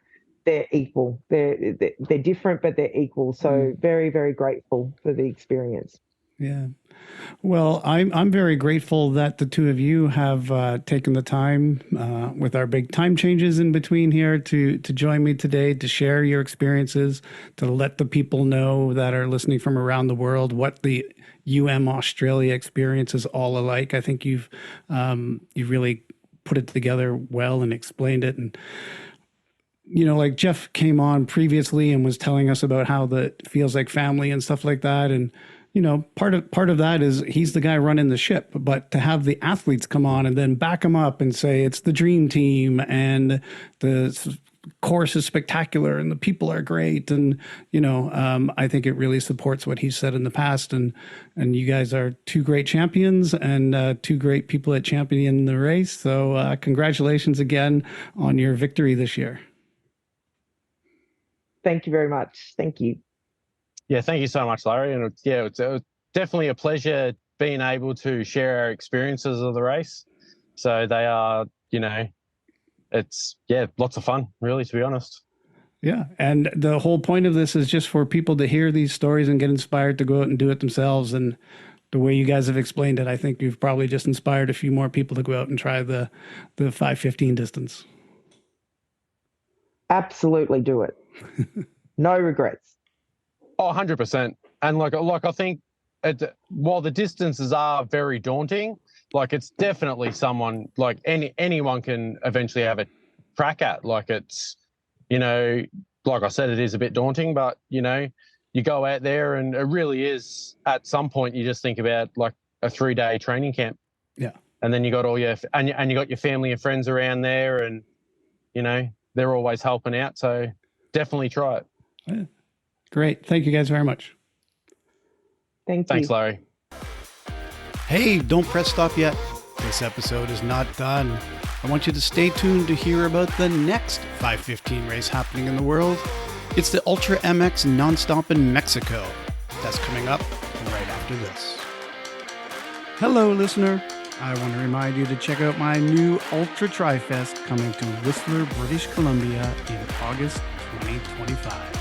they're equal. They're different, but they're equal. So very, very grateful for the experience. Yeah. Well, I'm very grateful that the two of you have taken the time with our big time changes in between here to join me today, to share your experiences, to let the people know that are listening from around the world what the Australia experience is all alike. I think you've really put it together well and explained it. And like Jeff came on previously and was telling us about how that feels like family and stuff like that. And part of that is he's the guy running the ship, but to have the athletes come on and then back him up and say it's the dream team and the course is spectacular and the people are great, and I think it really supports what he said in the past. And you guys are two great champions and two great people at championing the race. So congratulations again on your victory this year. Thank you very much. Thank you. Yeah, thank you so much, Larry. And it's definitely a pleasure being able to share our experiences of the race. So they are, it's lots of fun, really, to be honest. Yeah. And the whole point of this is just for people to hear these stories and get inspired to go out and do it themselves. And the way you guys have explained it, I think you've probably just inspired a few more people to go out and try the 5:15 distance. Absolutely do it. No regrets. Oh, 100%. And like I think while the distances are very daunting, like it's definitely someone like anyone can eventually have a crack at. Like it's, like I said, it is a bit daunting, but you go out there and it really is, at some point you just think about like a 3-day training camp. Yeah. And then you got all your and you got your family and friends around there, and they're always helping out. So definitely try it. Yeah. Great. Thank you guys very much. Thanks, Larry. Hey, don't press stop yet. This episode is not done. I want you to stay tuned to hear about the next 5:15 race happening in the world. It's the UltraMX Nonstop in Mexico. That's coming up right after this. Hello, listener. I want to remind you to check out my new Ultra Tri-Fest coming to Whistler, British Columbia in August 2025.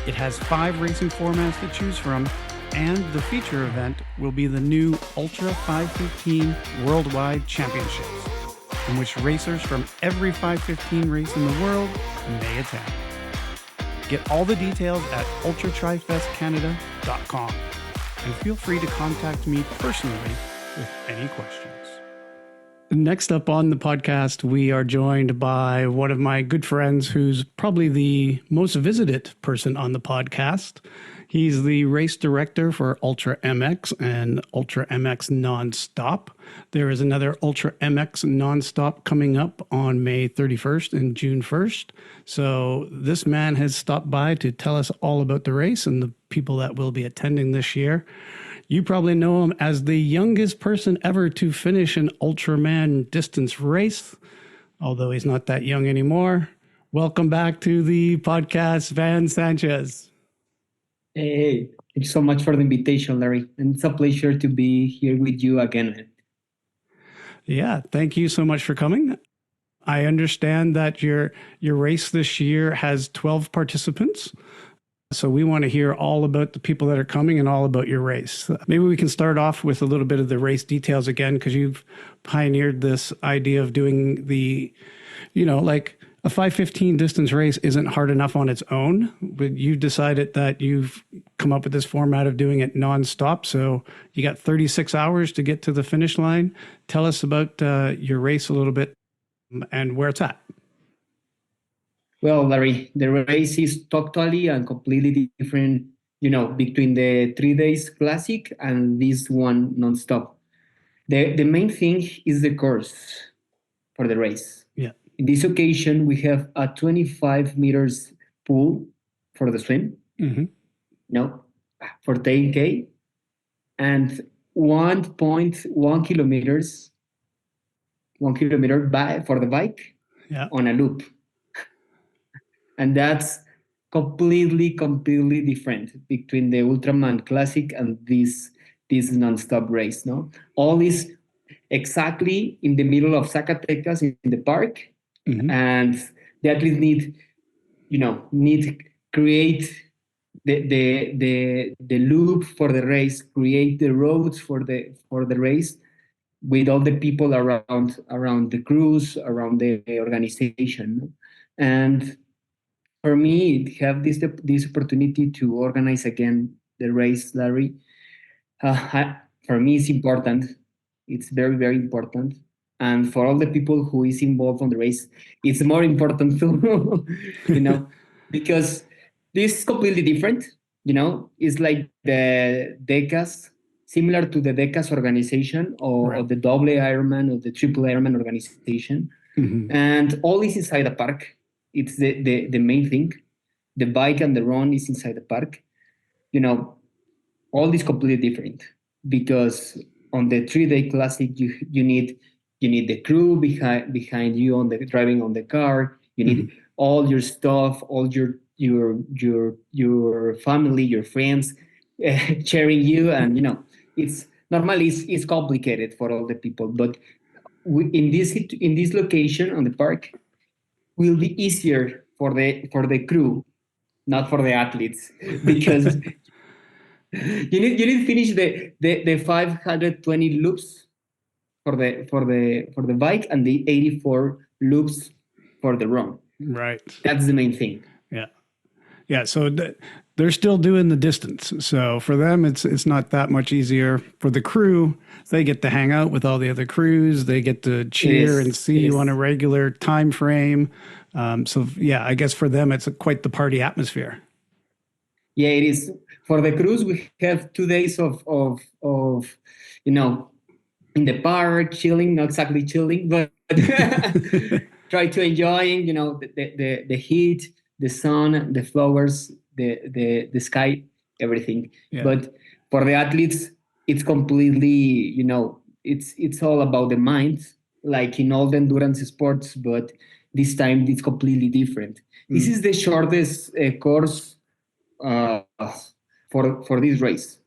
It has 5 racing formats to choose from, and the feature event will be the new Ultra 515 Worldwide Championships, in which racers from every 515 race in the world may attend. Get all the details at ultratrifestcanada.com, and feel free to contact me personally with any questions. Next up on the podcast, we are joined by one of my good friends who's probably the most visited person on the podcast. He's the race director for UltraMX and UltraMX Nonstop. There is another UltraMX Nonstop coming up on May 31st and June 1st. So this man has stopped by to tell us all about the race and the people that will be attending this year. You probably know him as the youngest person ever to finish an Ultraman distance race, although he's not that young anymore. Welcome back to the podcast, Van Sanchez. Hey, thank you so much for the invitation, Larry. And it's a pleasure to be here with you again. Yeah, thank you so much for coming. I understand that your race this year has 12 participants. So we want to hear all about the people that are coming and all about your race. Maybe we can start off with a little bit of the race details again, because you've pioneered this idea of doing the, like a 5:15 distance race isn't hard enough on its own, but you decided that you've come up with this format of doing it nonstop. So you got 36 hours to get to the finish line. Tell us about your race a little bit and where it's at. Well, Larry, the race is totally and completely different, between the 3 days classic and this one nonstop. The main thing is the course for the race. Yeah. In this occasion, we have a 25 meters pool for the swim, for 10K, and 1.1 kilometers 1 kilometer for the bike on a loop. And that's completely different between the Ultraman Classic and this non-stop race. No, all is exactly in the middle of Zacatecas in the park, and the athletes need create the loop for the race, create the roads for the race with all the people around the crews, around the organization. And for me, have this opportunity to organize again the race, Larry. For me, it's important. It's very important. And for all the people who is involved on the race, it's more important too, because this is completely different. It's like the DECAS, similar to the DECAS organization or the double Ironman or the triple Ironman organization. And all is inside the park. It's the main thing. The bike and the run is inside the park. All is completely different, because on the 3-day classic you need the crew behind you on the driving on the car. You need all your stuff, all your family, your friends cheering you, and it's normally it's complicated for all the people, but in this location on the park will be easier for the crew, not for the athletes, because you need to finish the 520 loops for the bike and the 84 loops for the run. Right. That's the main thing. Yeah. So they're still doing the distance. So for them, it's not that much easier. For the crew, they get to hang out with all the other crews. They get to cheer and see you on a regular time frame. So yeah, I guess for them, it's quite the party atmosphere. Yeah, it is. For the crews, we have 2 days of in the park, chilling, not exactly chilling, but try to enjoying, the heat, the sun, the flowers, the sky, everything. Yeah. But for the athletes, it's completely, it's all about the mind, like in all the endurance sports, but this time it's completely different. This is the shortest course for this race.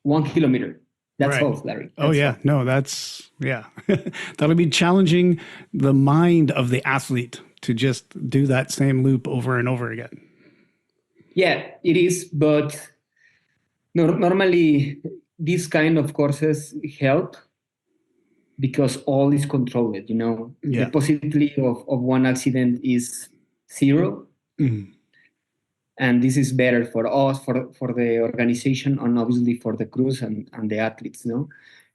1 kilometer. That's all, Larry. That's that'll be challenging the mind of the athlete to just do that same loop over and over again. Yeah, it is. But normally these kind of courses help because all is controlled, The possibility of one accident is 0. And this is better for us, for the organization, and obviously for the crews and the athletes.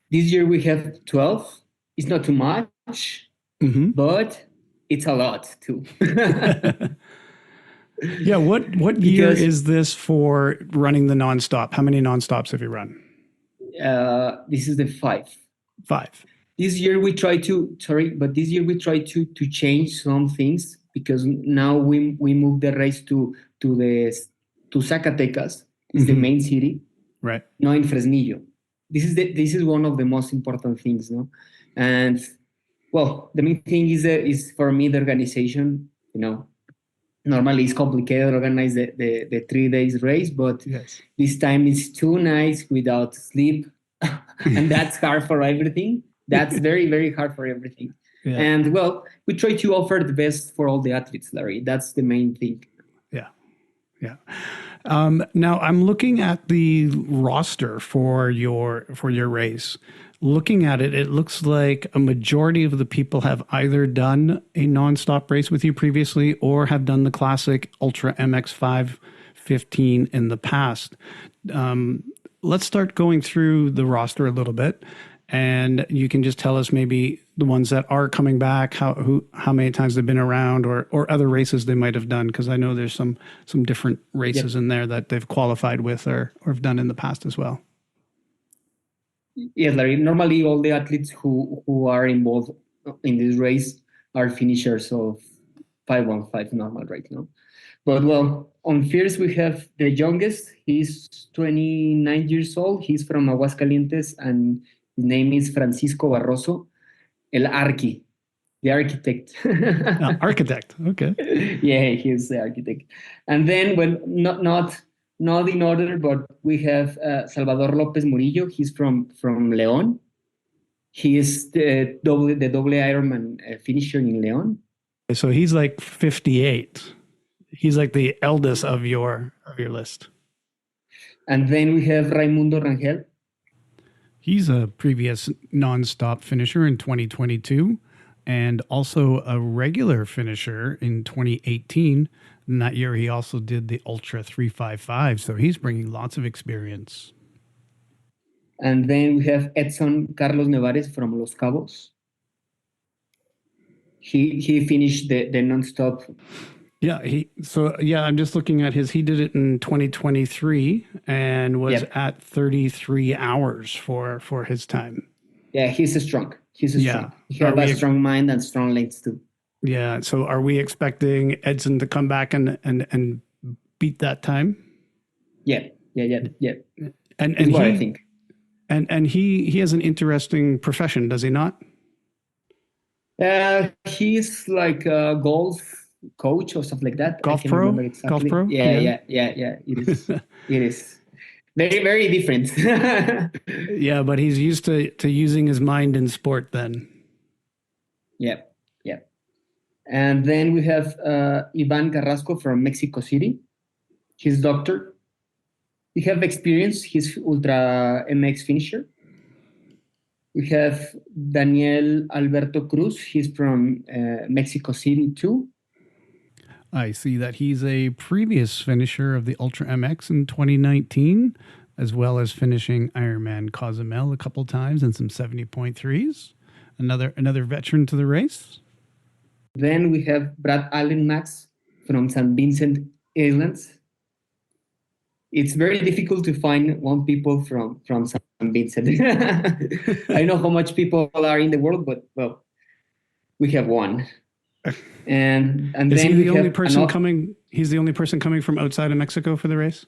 This year we have 12. It's not too much, but it's a lot too. Yeah. What year is this for running the nonstop? How many nonstops have you run? This is the 5. 5. This year we try to change some things, because now we move the race to Zacatecas, is the main city, right? Not in Fresnillo. This is one of the most important things, no? And well, the main thing is for me the organization. Normally it's complicated to organize the 3 days race, but this time it's 2 nights without sleep, and that's hard for everything. That's very, very hard for everything. Yeah. And well, we try to offer the best for all the athletes, Larry. That's the main thing. Yeah. Now I'm looking at the roster for your race. Looking at it, it looks like a majority of the people have either done a nonstop race with you previously or have done the classic UltraMX 515 in the past. Let's start going through the roster a little bit, and you can just tell us maybe the ones that are coming back, how many times they've been around, or other races they might have done, because I know there's some different races in there that they've qualified with or have done in the past as well. Yes, Larry. Normally, all the athletes who are involved in this race are finishers of 515 normal right now. But well, on first we have the youngest. He's 29 years old. He's from Aguascalientes, and His name is Francisco Barroso, El Arqui, the architect. Architect. Okay. Yeah, he's the architect. And then, well, not in order, but we have Salvador Lopez Murillo. He's from León. He is the double Ironman finisher in León. So he's like 58. He's like the eldest of your list. And then we have Raimundo Rangel. He's a previous nonstop finisher in 2022 and also a regular finisher in 2018. And that year he also did the Ultra 355. So he's bringing lots of experience. And then we have Edson Carlos Nevares from Los Cabos. He finished the nonstop. Yeah, I'm just looking at he did it in 2023 and was at 33 hours for his time. Yeah, he's strong. He has a strong mind and strong legs too. Yeah, so are we expecting Edson to come back and beat that time? Yeah. And what I think. And he has an interesting profession, does he not? He's like a golf coach or something like that. Golf pro? Exactly. Golf pro? Yeah. It is. It is. Very, very different. Yeah, but he's used to using his mind in sport then. Yeah. And then we have Ivan Carrasco from Mexico City. He's doctor. We have experience. He's UltraMX finisher. We have Daniel Alberto Cruz. He's from Mexico City too. I see that he's a previous finisher of the UltraMX in 2019, as well as finishing Ironman Cozumel a couple times and some 70.3s. Another veteran to the race. Then we have Brad Allen Max from St. Vincent Islands. It's very difficult to find one people from St. Vincent. I know how much people are in the world, but well, we have one. And is then he the only person coming? He's the only person coming from outside of Mexico for the race.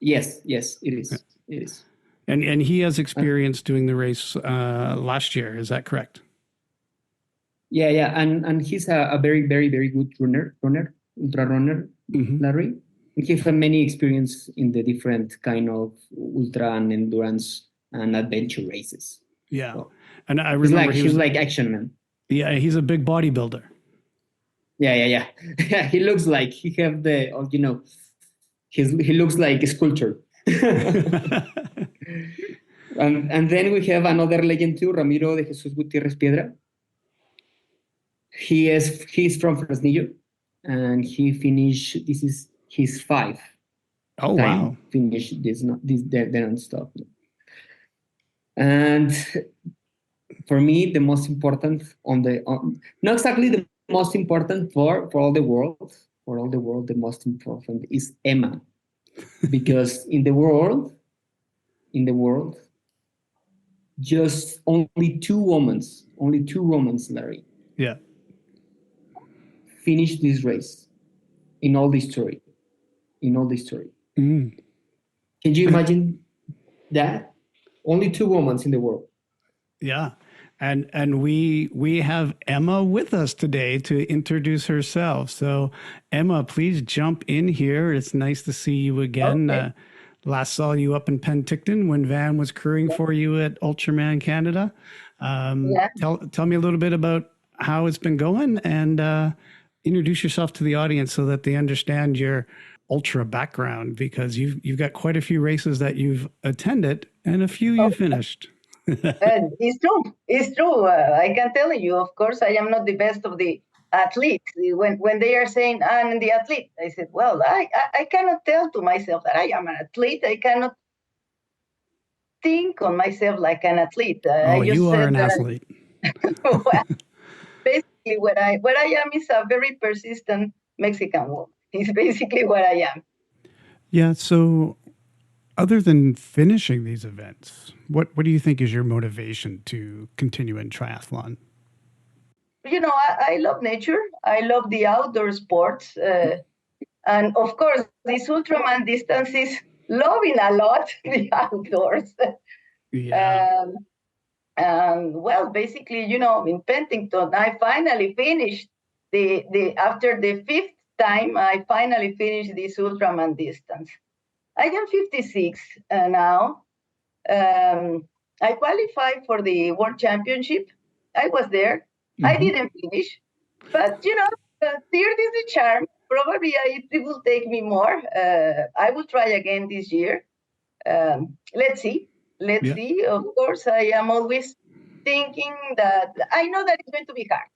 Yes, it is. Yeah. It is. And he has experience doing the race last year. Is that correct? Yeah, and he's a very, very, very good ultra runner, Larry. He has many experience in the different kind of ultra and endurance and adventure races. Yeah, so, and I remember he's like action man. Yeah, he's a big bodybuilder. Yeah. He looks like he have the he looks like a sculptor. and then we have another legend too, Ramiro de Jesus Gutierrez Piedra. He's from Fresnillo, and he finished. This is his 5. Oh wow! Finish this non-stop. And for me, the most important not exactly the most important for all the world. For all the world, the most important is Emma, because in the world, just only two women, Larry. Yeah. Finished this race in all the story. Can you imagine that? Only two women in the world. Yeah. And we have Emma with us today to introduce herself. So Emma, please jump in here. It's nice to see you again. Okay. Last saw you up in Penticton when Van was crewing for you at Ultraman Canada. Tell me a little bit about how it's been going and introduce yourself to the audience so that they understand your ultra background, because you've got quite a few races that you've attended and a few you've finished. It's true. I can tell you, of course, I am not the best of the athletes. When they are saying I'm the athlete, I said, well, I cannot tell to myself that I am an athlete. I cannot think on myself like an athlete. You are an athlete. Well, basically, what I am is a very persistent Mexican woman. It's basically what I am. Yeah. So, other than finishing these events, what do you think is your motivation to continue in triathlon? I love nature. I love the outdoor sports. And of course, this Ultraman distance is loving a lot the outdoors. Yeah. Well, basically, in Penticton, I finally finished the after the fifth time, I finally finished this UltraMan distance. I am 56 now. I qualified for the World Championship. I was there. I didn't finish, but third is the charm. Probably it will take me more. I will try again this year. Let's see. Let's see. Of course, I am always thinking that I know that it's going to be hard,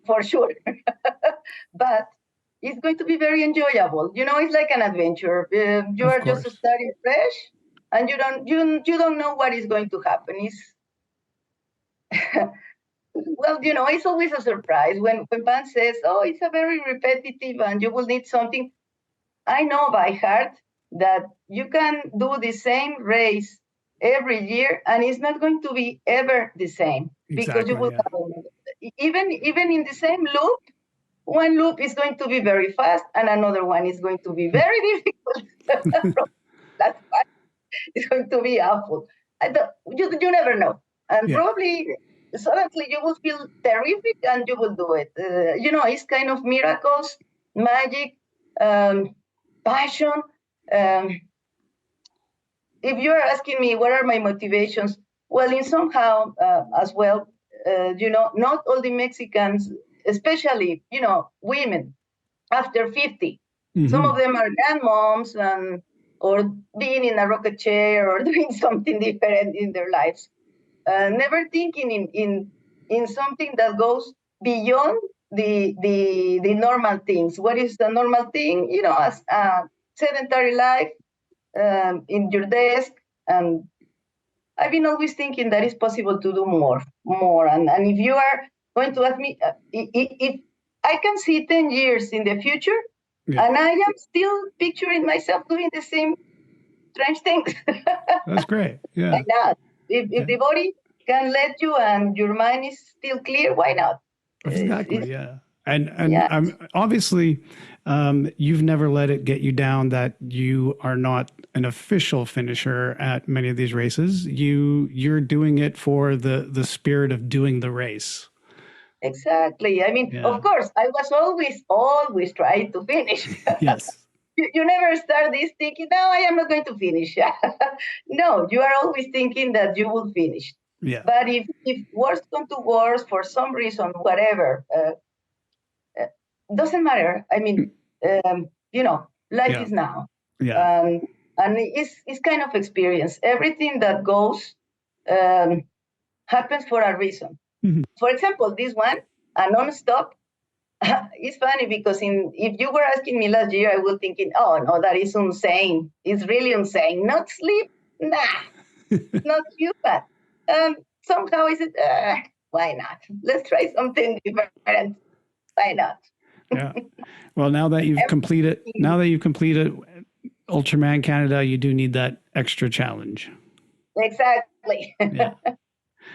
for sure, but it's going to be very enjoyable. It's like an adventure. You are just starting fresh, and you don't know what is going to happen. Well, it's always a surprise when Van says, "Oh, it's a very repetitive, and you will need something." I know by heart that you can do the same race every year, and it's not going to be ever the same because you will have even in the same loop. One loop is going to be very fast, and another one is going to be very difficult. That's why it's going to be awful. You never know, and probably suddenly you will feel terrific, and you will do it. It's kind of miracles, magic. Passion. If you're asking me what are my motivations, well, in somehow as well, not all the Mexicans, especially women after 50, some of them are grandmoms or being in a rocket chair or doing something different in their lives, never thinking in something that goes beyond the normal things. What is the normal thing? As sedentary life in your desk. And I've been always thinking that it's possible to do more. And if you are going to ask me, if I can see 10 years in the future, and I am still picturing myself doing the same strange things. That's great. Yeah. Why not? If the body can let you and your mind is still clear, why not? Exactly. Yeah. And obviously, you've never let it get you down that you are not an official finisher at many of these races. You're doing it for the spirit of doing the race. Exactly. I mean, of course, I was always trying to finish. Yes. You never start this thinking, no, I am not going to finish. No, you are always thinking that you will finish. Yeah. But if worse come to worse, for some reason, whatever, doesn't matter. I mean, life is now. Yeah. And it's kind of experience. Everything that goes happens for a reason. Mm-hmm. For example, this one, a non-stop, it's funny because if you were asking me last year, I was thinking, oh, no, that is insane. It's really insane. Not sleep? Nah, not human. Somehow I said, why not? Let's try something different. Why not? Yeah. Well, now that you've completed UltraMan Canada, you do need that extra challenge. Exactly. Yeah.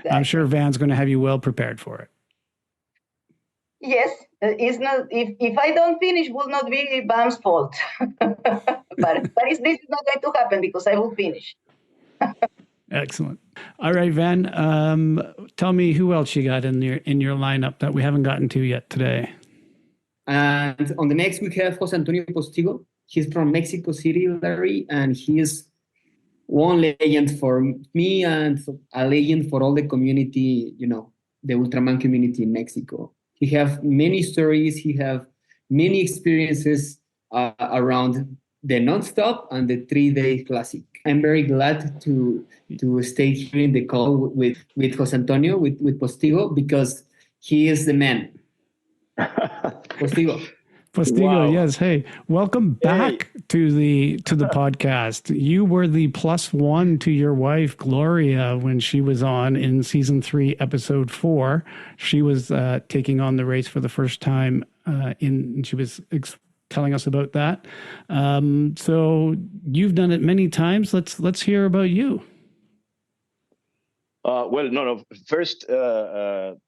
Exactly. I'm sure Van's going to have you well prepared for it. Yes, it's not. If I don't finish, will not be Van's fault. but this is not going to happen because I will finish. Excellent. All right, Van. Tell me who else you got in your lineup that we haven't gotten to yet today. And on the next, we have Jose Antonio Postigo. He's from Mexico City, Larry, and he is one legend for me and a legend for all the community, the UltraMan community in Mexico. He have many stories. He have many experiences around the nonstop and the 3-day classic. I'm very glad to stay here in the call with Jose Antonio, with Postigo, because he is the man. Postigo, wow. Yes. Hey, welcome back to the podcast. You were the +1 to your wife Gloria when she was on in season 3, episode 4. She was taking on the race for the first time. She was telling us about that. So you've done it many times. Let's hear about you. First, thank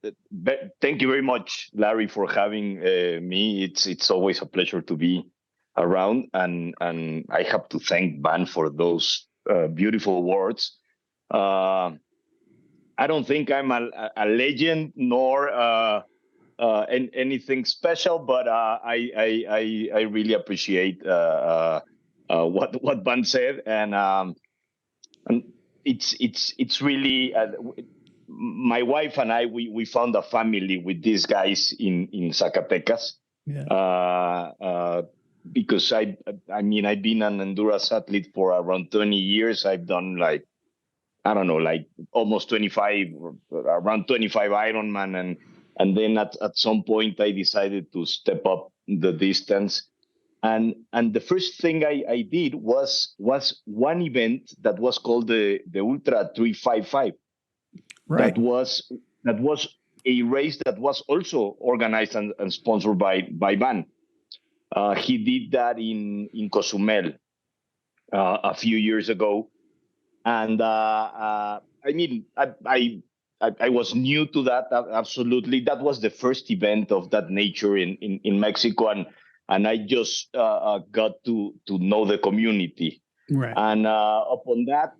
you very much, Larry, for having me. It's always a pleasure to be around, and I have to thank Van for those beautiful words. I I don't think I'm a legend nor anything special, but I really appreciate what Van said, and it's really my wife and I we found a family with these guys in Zacatecas. Yeah. Because I mean I've been an endurance athlete for around 20 years. I've done like I don't know, like almost 25, around 25 Ironman, and then at some point I decided to step up the distance, and the first thing I did was one event that was called the Ultra 355. Right. That was a race that was also organized and sponsored by Van. He did that in Cozumel a few years ago, and I mean, I was new to that. Absolutely, that was the first event of that nature in Mexico, and I just got to know the community. Right. And upon that,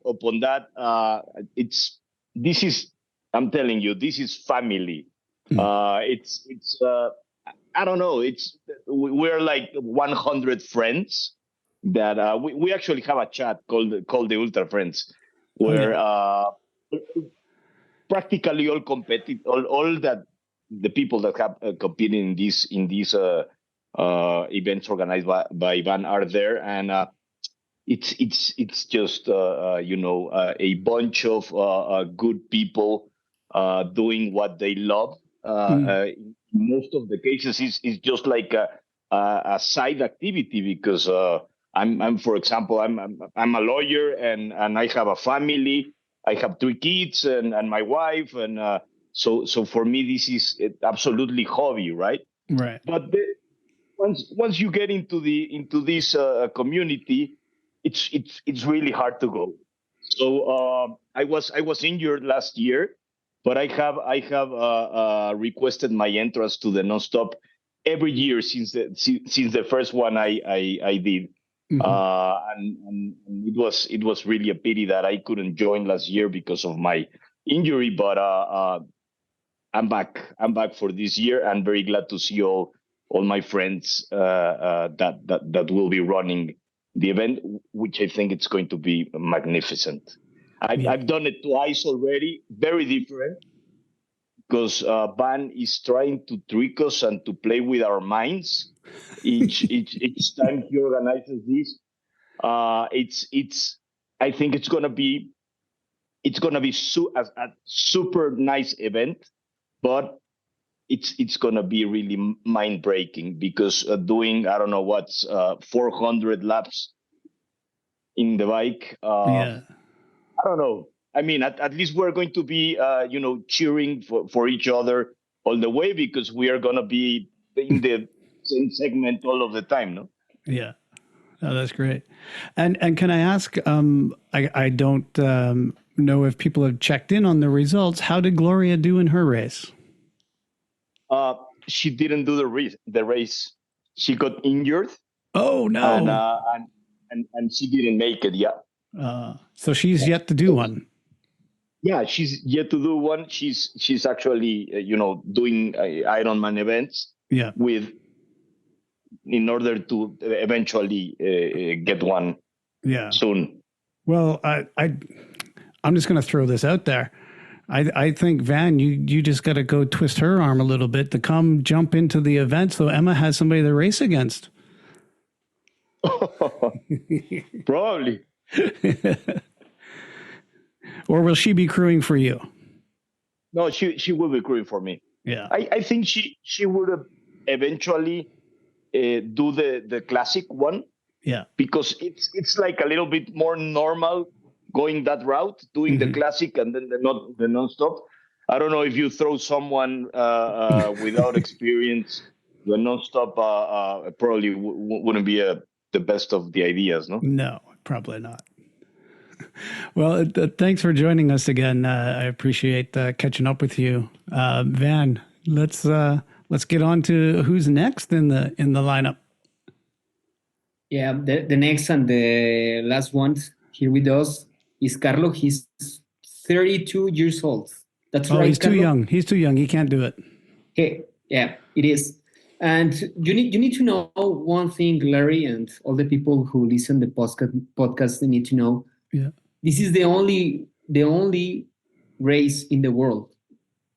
this is. I'm telling you, this is family. It's I don't know. We're like 100 friends that we actually have a chat called the Ultra Friends, where practically all that the people that have competed in these events organized by Van are there, and it's just a bunch of good people doing what they love. In most of the cases, it's just like a side activity because I'm for example, I'm a lawyer and I have a family. I have 3 kids and my wife, and so for me this is absolutely hobby, right? Right. But once you get into this community, it's really hard to go. So I was injured last year, but I have requested my entrance to the nonstop every year since the first one I did. And it was really a pity that I couldn't join last year because of my injury, but I'm back for this year. I'm very glad to see all my friends that will be running the event, which I think it's going to be magnificent. I've done it twice already, very different, because Van is trying to trick us and to play with our minds each time he organizes this. I think it's gonna be a super nice event, but it's gonna be really mind breaking because doing I don't know what's 400 laps in the bike. I don't know. I mean, at least we're going to be cheering for each other all the way because we are gonna be in the same segment all of the time, no? Yeah. Oh, that's great. And can I ask, I don't know if people have checked in on the results. How did Gloria do in her race? She didn't do the race. She got injured. Oh, no. And she didn't make it, yeah. So she's yet to do one. Yeah, she's yet to do one. She's actually, doing Ironman events. Yeah. In order to eventually get one. Yeah. Soon. Well, I'm just going to throw this out there. I think Van, you just got to go twist her arm a little bit to come jump into the event so Emma has somebody to race against. Probably. Or will she be crewing for you? No, she will be crewing for me. Yeah. I think she would have eventually do the classic one. Yeah. Because it's like a little bit more normal going that route, doing the classic and then the nonstop. I don't know if you throw someone without experience, the nonstop probably wouldn't be the best of the ideas, no? No, probably not. Well, thanks for joining us again. I appreciate catching up with you, Van. Let's get on to who's next in the lineup. Yeah, the next and the last one here with us is Carlo. He's 32 years old. That's Oh, right, he's too Carlo? young. He's too young. He can't do it. Okay, yeah, it is. And you need to know one thing, Larry, and all the people who listen the podcast they need to know. Yeah. This is the only race in the world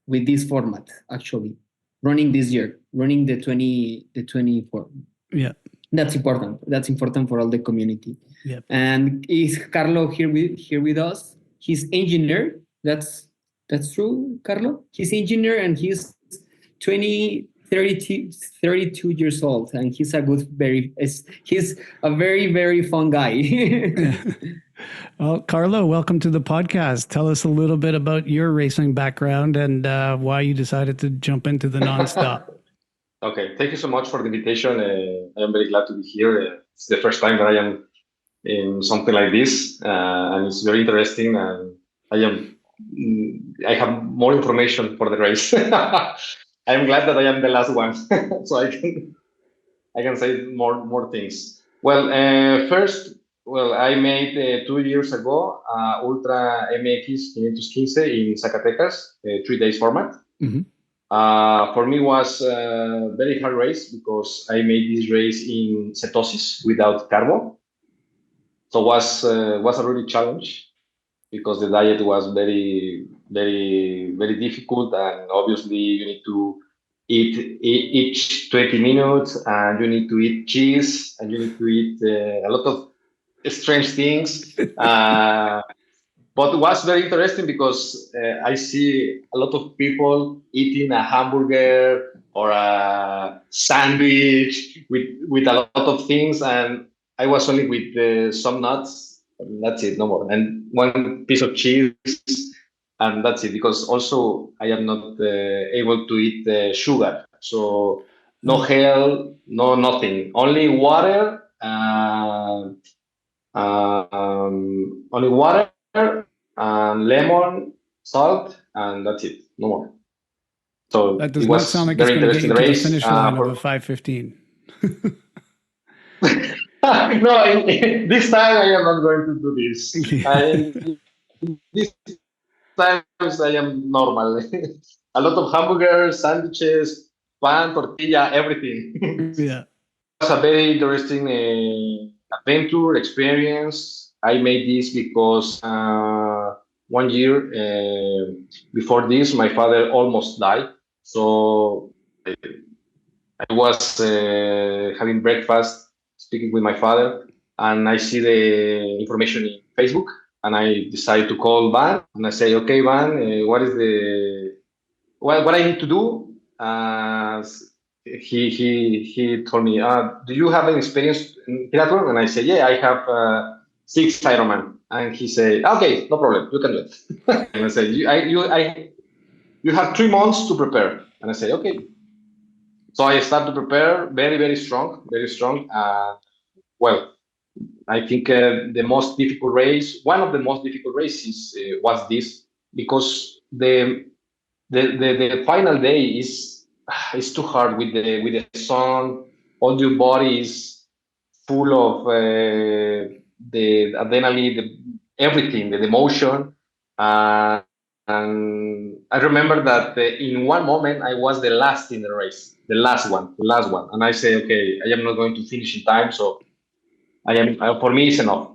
with this format, actually, running this year, running the 24. Yeah. That's important. That's important for all the community. Yep. And is Carlo here with us? He's engineer. That's true, Carlo. He's engineer and he's 32 years old, and he's a very, very fun guy. Well, Carlo, welcome to the podcast. Tell us a little bit about your racing background and why you decided to jump into the nonstop. Okay, thank you so much for the invitation. I am very glad to be here. It's the first time that I am in something like this, and it's very interesting. And I have more information for the race. I am glad that I am the last one, so I can say more things. Well, I made 2 years ago UltraMX 515 in Zacatecas, 3 days format. Mm-hmm. For me, was a very hard race because I made this race in cetosis without carbo. So was a really challenge because the diet was very, very, very difficult, and obviously you need to eat each 20 minutes, and you need to eat cheese, and you need to eat a lot of strange things. But it was very interesting because I see a lot of people eating a hamburger or a sandwich with a lot of things, and I was only with some nuts, and that's it, no more, and one piece of cheese, and that's it. Because also I am not able to eat sugar, so no gel, no nothing, only water. Only water and lemon, salt, and that's it. No more. So That does it not was sound like it's very going to get interesting you to the race. finish line of a 5:15. No, this time I am not going to do this. This times I am normal. A lot of hamburgers, sandwiches, pan, tortilla, everything. Yeah. It was a very interesting adventure experience. I made this because 1 year before this, my father almost died. So I was having breakfast, speaking with my father, and I see the information in Facebook, and I decided to call Van, and I say, okay, Van, what I need to do? He told me, do you have any experience in triathlon? And I said, yeah, I have 6 Ironman. And he said, okay, no problem, you can do it. And I said, you have 3 months to prepare. And I said, okay. So I started to prepare very, very strong, very strong. Well, I think the most difficult race, one of the most difficult races was this, because the final day is too hard with the sun. All your body is full of the adrenaline, everything, the emotion. And I remember that in one moment I was the last in the race, the last one, and I say, okay, I am not going to finish in time, so for me it's enough.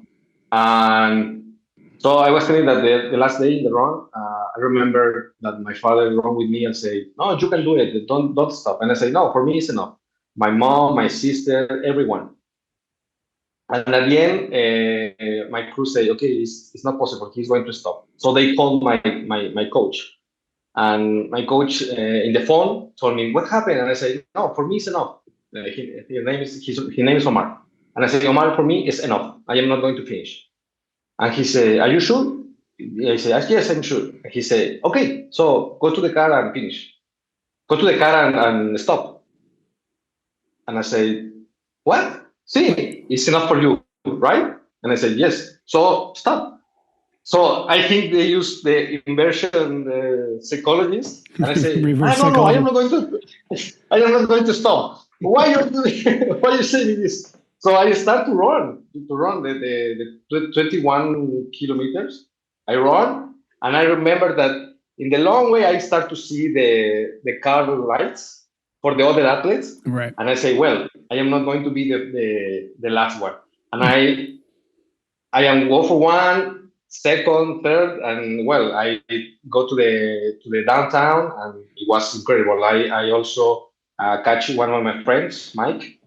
And so I was telling that the last day in the run, I remember that my father ran with me and say, no, you can do it, don't stop. And I say, no, for me it's enough. My mom, my sister, everyone. And at the end, my crew say, okay, it's not possible. He's going to stop. So they called my coach. And my coach in the phone told me, what happened? And I said, no, for me it's enough. His name is Omar. And I said, Omar, for me it's enough. I am not going to finish. And he said, are you sure? I said, yes, I'm sure. He said, okay, so go to the car and finish. Go to the car and stop. And I said, what? See, it's enough for you, right? And I said, yes. So stop. So I think they use the inversion psychologist. And I say, I don't know, I am not going to stop. Why are you saying this? So I start to run the 21 kilometers. I run, and I remember that in the long way, I start to see the car lights for the other athletes, Right. and I say, well, I am not going to be the last one, and I am go for one, second, third, and well, I go to the downtown, and it was incredible. I also catch one of my friends, Mike,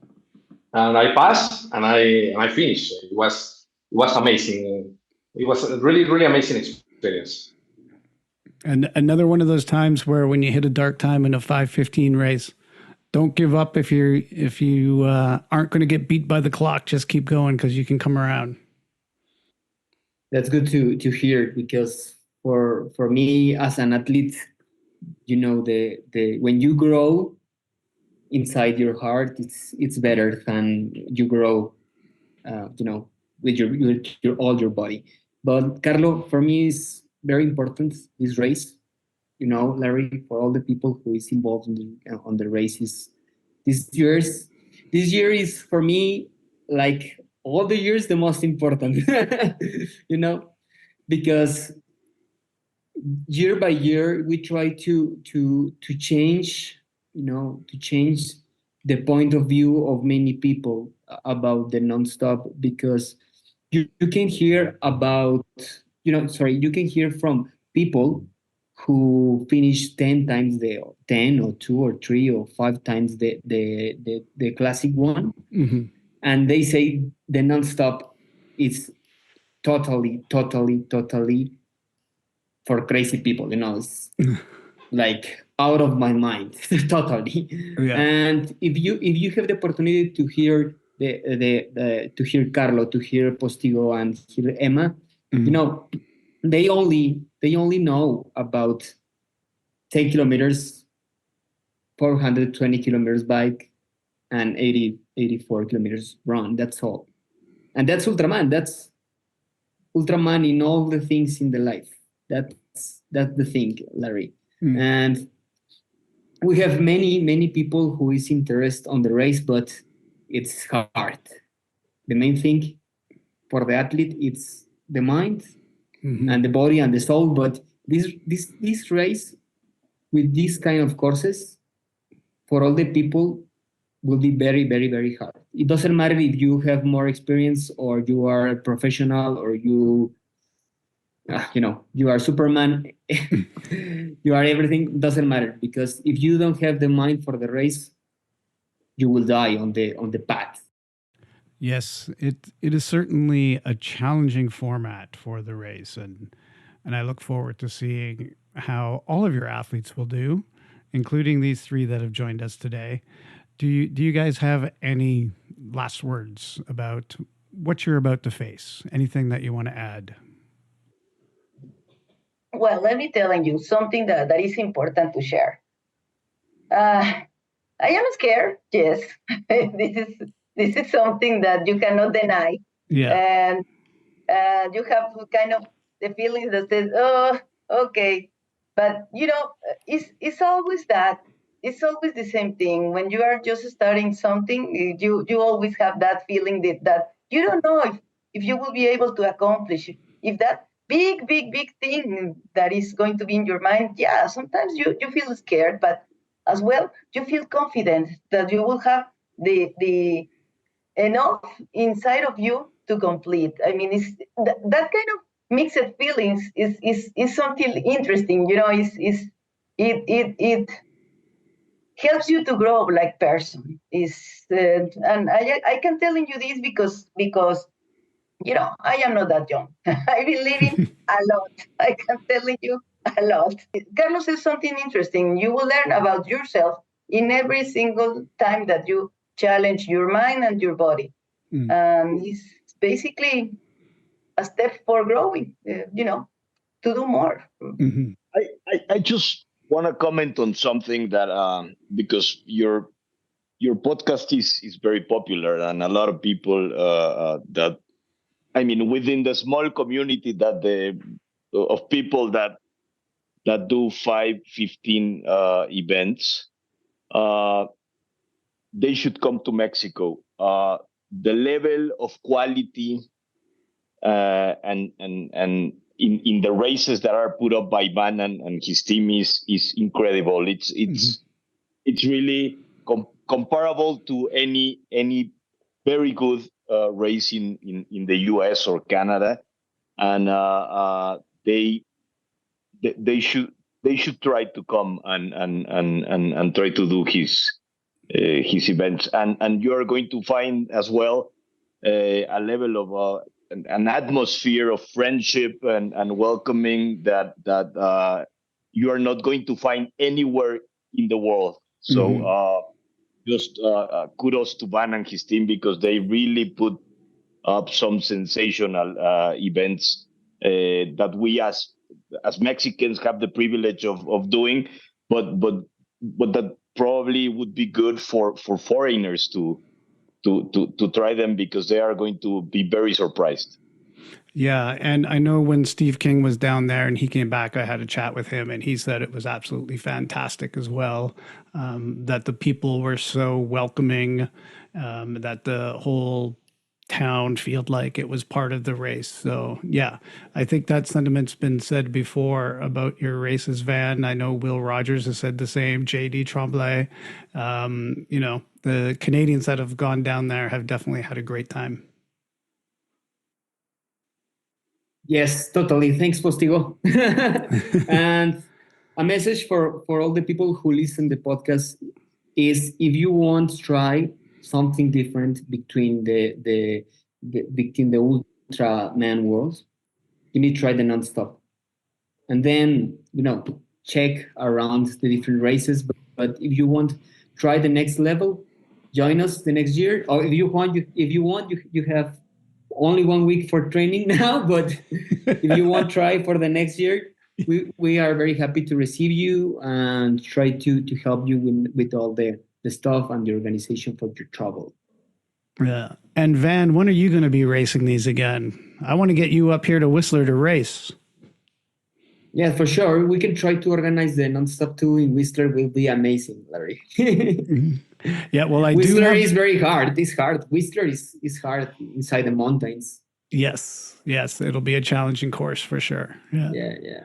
and I pass, and I finish. It was amazing. It was a really really amazing experience. And another one of those times where when you hit a dark time in a 5:15 race, don't give up if you aren't going to get beat by the clock. Just keep going because you can come around. That's good to hear, because for me as an athlete, the when you grow inside your heart, it's better than you grow, with your all your body. But Carlo, for me, is very important this race. Larry, for all the people who is involved on the races, this year's this year is for me, like all the years, the most important. you know, because year by year we try to change, to change the point of view of many people about the nonstop, because you can hear about, you can hear from people who finish 10 times the 10 or 2 or 3 or 5 times the classic one. Mm-hmm. And they say the nonstop is totally for crazy people. It's like out of my mind. Totally. Yeah. And if you have the opportunity to hear to hear Carlo, to hear Postigo, and hear Emma, Mm-hmm. they only know about 10 kilometers, 420 kilometers bike, and 84 kilometers run. That's all. And that's Ultraman. That's Ultraman in all the things in the life. That's the thing, Larry. Mm. And we have many people who is interested on the race, but it's hard. The main thing for the athlete, it's the mind and the body and the soul. But this race with these kind of courses, for all the people, will be very, very, very hard. It doesn't matter if you have more experience or you are a professional or you are Superman. You are everything. Doesn't matter, because if you don't have the mind for the race, you will die on the path. Yes, it is certainly a challenging format for the race, and I look forward to seeing how all of your athletes will do, including these 3 that have joined us today. Do you guys have any last words about what you're about to face? Anything that you want to add? Well, let me tell you something that is important to share. I am scared. Yes, this is something that you cannot deny. Yeah. And you have kind of the feelings that says, "Oh, okay," but it's always that. It's always the same thing. When you are just starting something, you always have that feeling that you don't know if you will be able to accomplish it. If that big thing that is going to be in your mind, yeah, sometimes you feel scared, but as well you feel confident that you will have the enough inside of you to complete. I mean, it's that kind of mixed feelings is something interesting. It helps you to grow like person. And I can telling you this because I am not that young. I've been living a lot. I can tell you a lot. Carlos says something interesting. You will learn about yourself in every single time that you challenge your mind and your body. It's basically a step for growing, to do more. Mm-hmm. I just want to comment on something that because your podcast is very popular, and a lot of people that, I mean, within the small community of people that do 5:15 events, they should come to Mexico. The level of quality and in the races that are put up by Van and his team is incredible. It's really comparable to any very good race in the US or Canada, and they should try to come and try to do his events, and you are going to find as well a level of an atmosphere of friendship and welcoming that you are not going to find anywhere in the world. So just kudos to Van and his team, because they really put up some sensational events that we as Mexicans have the privilege of doing, but that probably would be good for foreigners to try them, because they are going to be very surprised. Yeah, and I know when Steve King was down there and he came back, I had a chat with him, and he said it was absolutely fantastic as well, that the people were so welcoming, that the whole town felt like it was part of the race. So yeah, I think that sentiment's been said before about your races, Van. I know Will Rogers has said the same, JD Tremblay. The Canadians that have gone down there have definitely had a great time. Yes, totally. Thanks, Postigo. And a message for all the people who listen to the podcast is, if you want to try something different between the Ultraman worlds, you need to try the nonstop. And then, check around the different races. But if you want to try the next level, join us the next year. Or if you want, you have only 1 week for training now, but if you want to try for the next year, we are very happy to receive you and try to help you with all the stuff and the organization for your travel. Yeah. And Van, when are you going to be racing these again? I want to get you up here to Whistler to race. Yeah, for sure. We can try to organize the nonstop 2 in Whistler. Will be amazing, Larry. Yeah, well, Whistler is very hard. It's hard. Whistler is hard inside the mountains. Yes, it'll be a challenging course for sure. Yeah.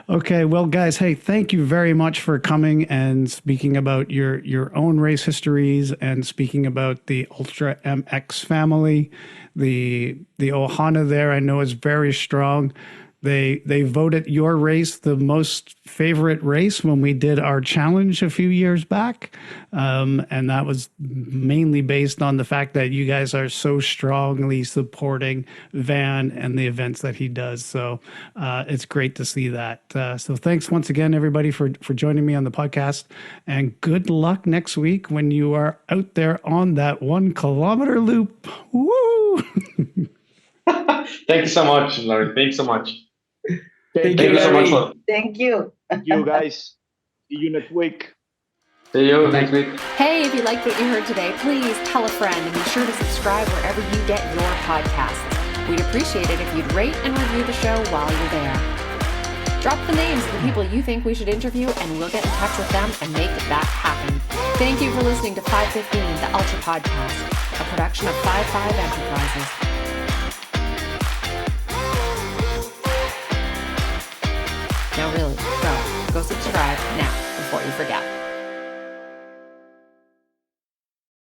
Okay, well, guys, hey, thank you very much for coming and speaking about your own race histories and speaking about the UltraMX family. The Ohana there, I know, is very strong. They voted your race the most favorite race when we did our challenge a few years back. And that was mainly based on the fact that you guys are so strongly supporting Van and the events that he does. So it's great to see that. So thanks once again, everybody, for joining me on the podcast. And good luck next week when you are out there on that 1 kilometer loop. Woo! Thank you so much, Larry. Thanks so much. Thank you so much. Thank you. Thank you, guys. See you next week. See you next week. Hey, if you liked what you heard today, please tell a friend and be sure to subscribe wherever you get your podcasts. We'd appreciate it if you'd rate and review the show while you're there. Drop the names of the people you think we should interview, and we'll get in touch with them and make that happen. Thank you for listening to 515, the Ultra Podcast, a production of 55 Enterprises. Now really, go subscribe now before you forget.